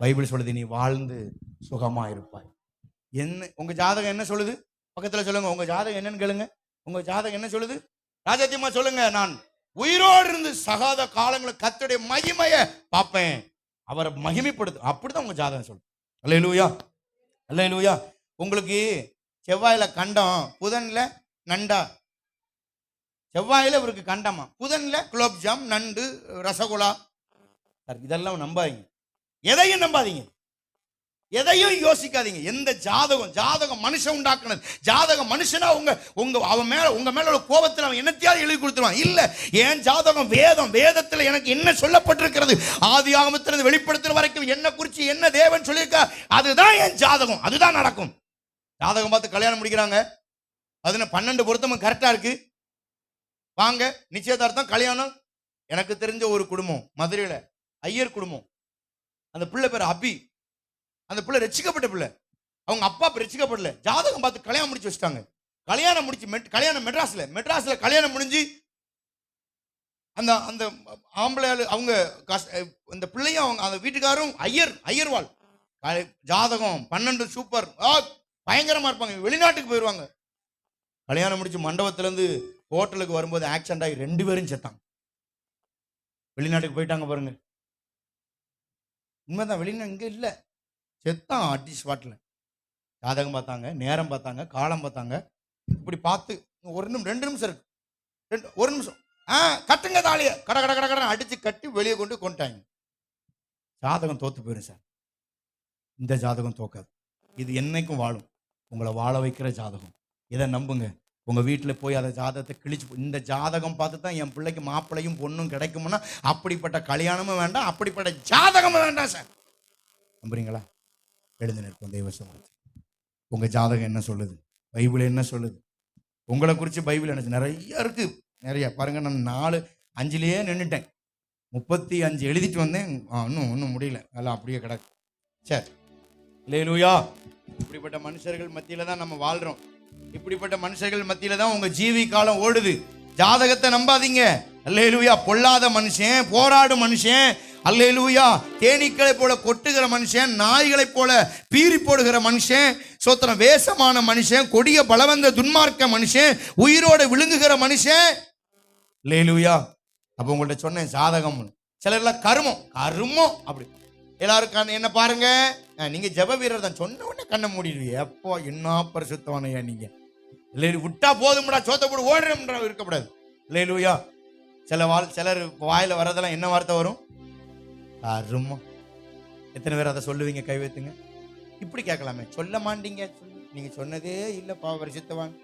பைபிள் சொல்லுது நீ வாழ்ந்து சுகமா இருப்பாய். என்ன உங்க ஜாதகம் என்ன சொல்லுது? பக்கத்துல சொல்லுங்க, உங்க ஜாதகம் என்னன்னு கேளுங்க. உங்க ஜாதகம் என்ன சொல்லுது? ராஜாத்தியமா சொல்லுங்க, நான் உயிரோடு இருந்து சகாத காலங்களை கர்த்தருடைய மகிமையை பார்ப்பேன், அவரை மகிமைப்படுது. அப்படிதான் உங்க ஜாதகம் சொல்லுது. அல்லேலூயா, அல்லேலூயா. உங்களுக்கு செவ்வாயில கண்டம், புதன்ல நண்டா. செவ்வாயில இவருக்கு கண்டமா, புதன்ல குலோப்ஜாம், நண்டு, ரசகுலா. இதெல்லாம் நம்பாதீங்க, எதையும் நம்பாதீங்க, எதையும் யோசிக்காதீங்க. எந்த ஜாதகம் மனுஷன் உண்டாக்குனது. ஜாதகம் மனுஷனா அவன் மேல உங்க மேல உள்ள கோபத்தில் அவன் என்னத்தையாவது எழுதி கொடுத்துருவான். இல்ல, என் ஜாதகம் வேதத்துல எனக்கு என்ன சொல்லப்பட்டிருக்கிறது, ஆதி ஆகமத்திலிருந்து வெளிப்படுத்துற வரைக்கும் என்ன குறிச்சு என்ன தேவன் சொல்லியிருக்கா, அதுதான் என் ஜாதகம், அதுதான் நடக்கும். ஜாதகம் பார்த்து கல்யாணம் முடிக்கிறாங்க, 12 பொருத்தமும் கரெக்டா இருக்கு, வாங்க நிச்சயதார்த்தம் கல்யாணம். எனக்கு தெரிஞ்ச ஒரு குடும்பம் மதுரையில, ஐயர் குடும்பம், அந்த பிள்ளை பேர் அபி. அந்த பிள்ளை ரட்சிக்கப்பட்ட பிள்ளை. அவங்க அப்பா ரட்சிக்கப்படல. ஜாதகம் பார்த்து கல்யாணம் முடிச்சு வச்சுட்டாங்க. கல்யாணம் முடிச்சு கல்யாணம் மெட்ராஸ்ல கல்யாணம் முடிஞ்சு அந்த அந்த ஆம்பளை அவங்க அந்த பிள்ளையும் அவங்க அந்த வீட்டுக்காரும் ஐயர்வாள். ஜாதகம் 12 சூப்பர், பயங்கரமா இருப்பாங்க. வெளிநாட்டுக்கு போயிடுவாங்க. கல்யாணம் முடிச்சு மண்டபத்திலேருந்து ஹோட்டலுக்கு வரும்போது ஆக்சிடென்ட் ஆகி 2 பேரும் செத்தாங்க. வெளிநாட்டுக்கு போயிட்டாங்க பாருங்க. உண்மைதான், வெளிநாடு இங்கே இல்லை, செத்தான் அடி ஸ்பாட்டில். ஜாதகம் பார்த்தாங்க, நேரம் பார்த்தாங்க, காலம் பார்த்தாங்க. இப்படி பார்த்து 2 நிமிஷம் இருக்கு, 1 நிமிஷம், கட்டுங்க தாலிய கட கட கட கடன் அடிச்சு கட்டி வெளியே கொண்டுட்டாங்க. ஜாதகம் தோத்து போயிடும் சார். இந்த ஜாதகம் தோக்காது. இது என்னைக்கும் வாழும். உங்களை வாழ வைக்கிற ஜாதகம். இதை நம்புங்க. உங்க வீட்டில் போய் அதை ஜாதகத்தை கிழிச்சு, இந்த ஜாதகம் பார்த்து தான் என் பிள்ளைக்கு மாப்பிள்ளையும் பொண்ணும் கிடைக்கும்னா அப்படிப்பட்ட கல்யாணமும் வேண்டாம், அப்படிப்பட்ட ஜாதகமும் வேண்டாம் சார். நம்புறீங்களா? எழுந்து நிற்போம் தெய்வ சமூகத்தில். உங்க ஜாதகம் என்ன சொல்லுது? பைபிள் என்ன சொல்லுது? உங்களை குறித்து பைபிள் என்ன நிறைய இருக்கு, நிறைய பாருங்க. நான் 4-5 நின்றுட்டேன். 35 எழுதிட்டு வந்தேன். இன்னும் முடியல, எல்லாம் அப்படியே கிடக்கு. சரி, அல்லேலூயா. இப்படிப்பட்ட மனுஷர்கள் மத்தியில தான் நம்ம வாழ்றோம். இப்படிப்பட்ட மனுஷர்கள் மத்தியில தான் உங்க ஜீவி காலம் ஓடுது. ஜாதகத்தை நம்பாதீங்க. அல்லேலூயா. பொல்லாத மனுஷன், போராடும் மனுஷன், அல்லேலூயா, தேனீக்களை போல கொட்டுகிற மனுஷன், நாய்களை போல பீறி போடுகிற மனுஷன், சோத்திரம், வேஷமான மனுஷன், கொடிய பலவந்த துன்மார்க்க மனுஷன், உயிரோட விழுங்குகிற மனுஷன். அல்லேலூயா. அப்போ உங்கள்ட்ட சொன்னேன் ஜாதகம். சிலர்லாம் கருமம் அப்படி. எல்லாரும் என்ன பாருங்க, நீங்க ஜெப வீரர் தான், சொன்ன உடனே கண்ணை மூடிடுவீங்க. எப்போ என்ன பரிசுத்தவானையா நீங்க. இல்லை விட்டா போதும்டா, சோத்த போடு ஓடுறா இருக்கக்கூடாது. அல்லேலூயா. சிலர் வாயில வரதெல்லாம் என்ன வார்த்தை வரும்? கருமம். எத்தனை பேர் அதை சொல்லுவீங்க? கை வைத்துங்க. இப்படி கேட்கலாமே, சொல்ல மாட்டீங்க. நீங்க சொன்னதே இல்லப்பா பரிசுத்தவான்,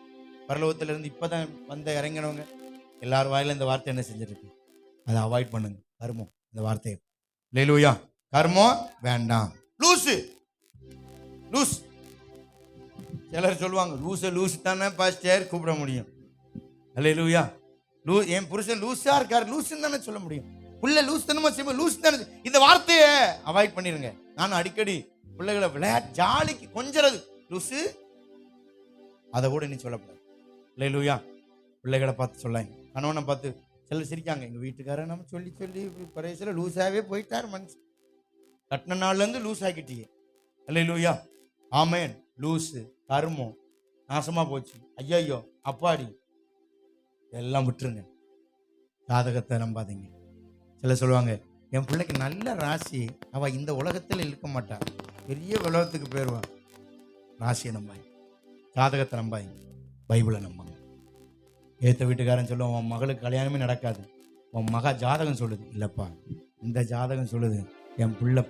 பரலோகத்துல இருந்து இப்பதான் வந்த இறங்கினவங்க. எல்லாரும் வாயில இந்த வார்த்தை என்ன செஞ்சிருக்கு? அதை அவாய்ட் பண்ணுங்க. கர்மம், இந்த வார்த்தையை. அல்லேலூயா. கர்மம் வேண்டாம். லூசு. சிலர் சொல்லுவாங்க, லூசு தானே பாஸ்டர் கூப்பிட முடியும். அல்லேலூயா. என் புருஷன் லூஸா இருக்காரு, லூசுன்னு தானே சொல்ல முடியும். புள்ள லூஸ் தானே செய்யும், லூஸ் தானே. இந்த வார்த்தையை அவாய்ட் பண்ணிருங்க. நான் அடிக்கடி பிள்ளைகளை விளையாட்டு ஜாலிக்கு கொஞ்சறது லூசு, அதை கூட நீ சொல்லக்கூடாது. அல்லேலூயா. பிள்ளைகளை பார்த்து சொல்லாங்க, கணவனை பார்த்து. சிலர் சிரிக்காங்க, எங்கள் வீட்டுக்காரன் நம்ம சொல்லி பரைசில் லூஸாகவே போயிட்டார் மனுஷன், கட்டின நாள்லேருந்து லூஸ் ஆக்கிட்டீங்க. அல்லேலூயா. ஆமேன். லூஸு, கருமம், நாசமாக போச்சு, ஐயோ அப்பாடி, எல்லாம் விட்டுருங்க. ஜாதகத்தை நம்பாதீங்க. சிலர் சொல்லுவாங்க, என் பிள்ளைக்கு நல்ல ராசி, அவள் இந்த உலகத்தில் இருக்க மாட்டாள், பெரிய உலகத்துக்கு போயிடுவான். ராசியை நம்பாங்க, ஜாதகத்தை நம்பாங்க, பைபிளை நம்பாங்க. ஏற்ற வீட்டுக்காரன் சொல்லுவான், உன் மகளுக்கு கல்யாணமே நடக்காது, உன் மக ஜாதகம் சொல்லுது. இல்லைப்பா, இந்த ஜாதகம் சொல்லுது என் பிள்ளை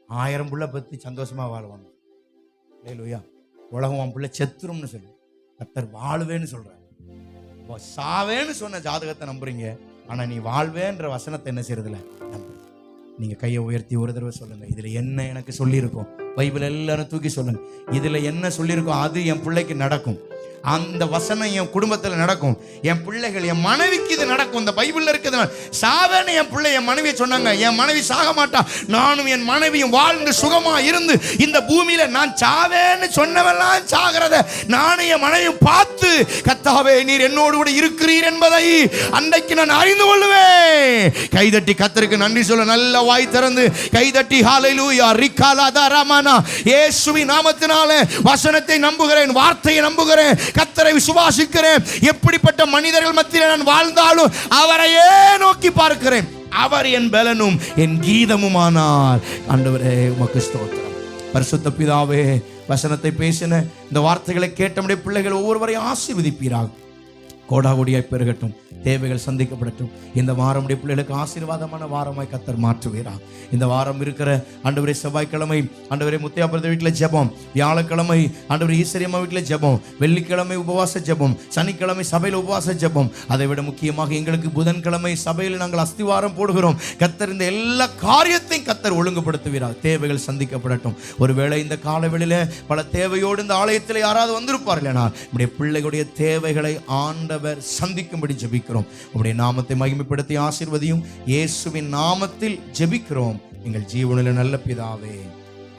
1000 பிள்ளை பற்றி சந்தோஷமாக வாழ்வாங்க. அல்லேலூயா. உலகம் உன் பிள்ளை செத்துரும்னு சொல்லு, கர்த்தர் வாழ்வேன்னு சொல்கிறார். சாவேன்னு சொன்ன ஜாதகத்தை நம்புறீங்க, ஆனால் நீ வாழ்வேன்ற வசனத்தை என்ன செய்யறதில்ல நம்புறீங்க. நீங்கள் கையை உயர்த்தி ஒரு தடவை சொல்லுங்கள், இதில் என்ன எனக்கு சொல்லியிருக்கோம். பைபிள் எல்லாரும் தூக்கி சொல்லுங்க, இதில் என்ன சொல்லியிருக்கோம் அது என் பிள்ளைக்கு நடக்கும். அந்த வசனம் என் குடும்பத்தில் நடக்கும், என் பிள்ளைகள், என் மனைவிக்கு இது நடக்கும். இந்த பைபிளில் இருக்கிறது. சாவேன்னு என் பிள்ளை என் மனைவியை சொன்னாங்க, என் மனைவி சாக மாட்டா, நானும் என் மனைவியும் வாழ்ந்து சுகமா இருந்து இந்த பூமியில நான் சாவேன்னு சொன்னவெல்லாம் சாகிறத நானும் என் மனைவியும் பார்த்து, கர்த்தாவே நீர் என்னோடு கூட இருக்கிறீர் என்பதை அன்றைக்கு நான் அறிந்து கொள்வேன். கைதட்டி கர்த்தருக்கு நன்றி சொல்ல, நல்ல வாய் திறந்து கைதட்டி ஹல்லேலூயா ரிகாலா தரமானா, இயேசுவின் நாமத்தினாலே வசனத்தை நம்புகிறேன், வார்த்தையை நம்புகிறேன், கர்த்தரை விசுவாசிக்கிறேன். எப்படிப்பட்ட மனிதர்கள் மத்தியில் நான் வாழ்ந்தாலும் அவரையே நோக்கி பார்க்கிறேன். அவர் என் பலனும் என் கீதமுமானார். ஆண்டவரே உமக்கு ஸ்தோத்திரம். பரிசுத்த பிதாவே, வசனத்தை பேசின இந்த வார்த்தைகளை கேட்ட நம்முடைய பிள்ளைகள் ஒவ்வொருவரையும் ஆசீர்வதிப்பீராக. கோடாகோடியாய் பெருகட்டும், தேவைகள் சந்திக்கப்படட்டும். இந்த வாரம் உடைய பிள்ளைகளுக்கு ஆசீர்வாதமான வாரமாய் கர்த்தர் மாற்றுவீரா. இந்த வாரம் இருக்கிற ஆண்டவரே செவ்வாய்க்கிழமை ஆண்டவரே முத்தையாபுரத்து வீட்டில் ஜெபம், வியாழக்கிழமை ஆண்டவரே ஈஸ்வரியம்மா வீட்டில் ஜெபம், வெள்ளிக்கிழமை உபவாச ஜெபம், சனிக்கிழமை சபையில் உபவாச ஜெபம். அதை விட முக்கியமாக எங்களுக்கு புதன்கிழமை சபையில் நாங்கள் அஸ்திவாரம் போடுகிறோம். கர்த்தர் இந்த எல்லா காரியத்தையும் கர்த்தர் ஒழுங்குபடுத்துவீரா. தேவைகள் சந்திக்கப்படட்டும். ஒருவேளை இந்த காலவெளியில பல தேவையோடு இந்த ஆலயத்தில் யாராவது வந்திருப்பார் இல்லைனா, நம்முடைய பிள்ளைகளுடைய தேவைகளை ஆண்ட ஆண்டவர் சந்திக்கும்படி ஜெபிக்கிறோம். உம்முடைய நாமத்தை மகிமைப்படுத்தி ஆசீர்வதியும். இயேசுவின் நாமத்தில் ஜெபிக்கிறோம் எங்கள் ஜீவனில் நல்ல பிதாவே.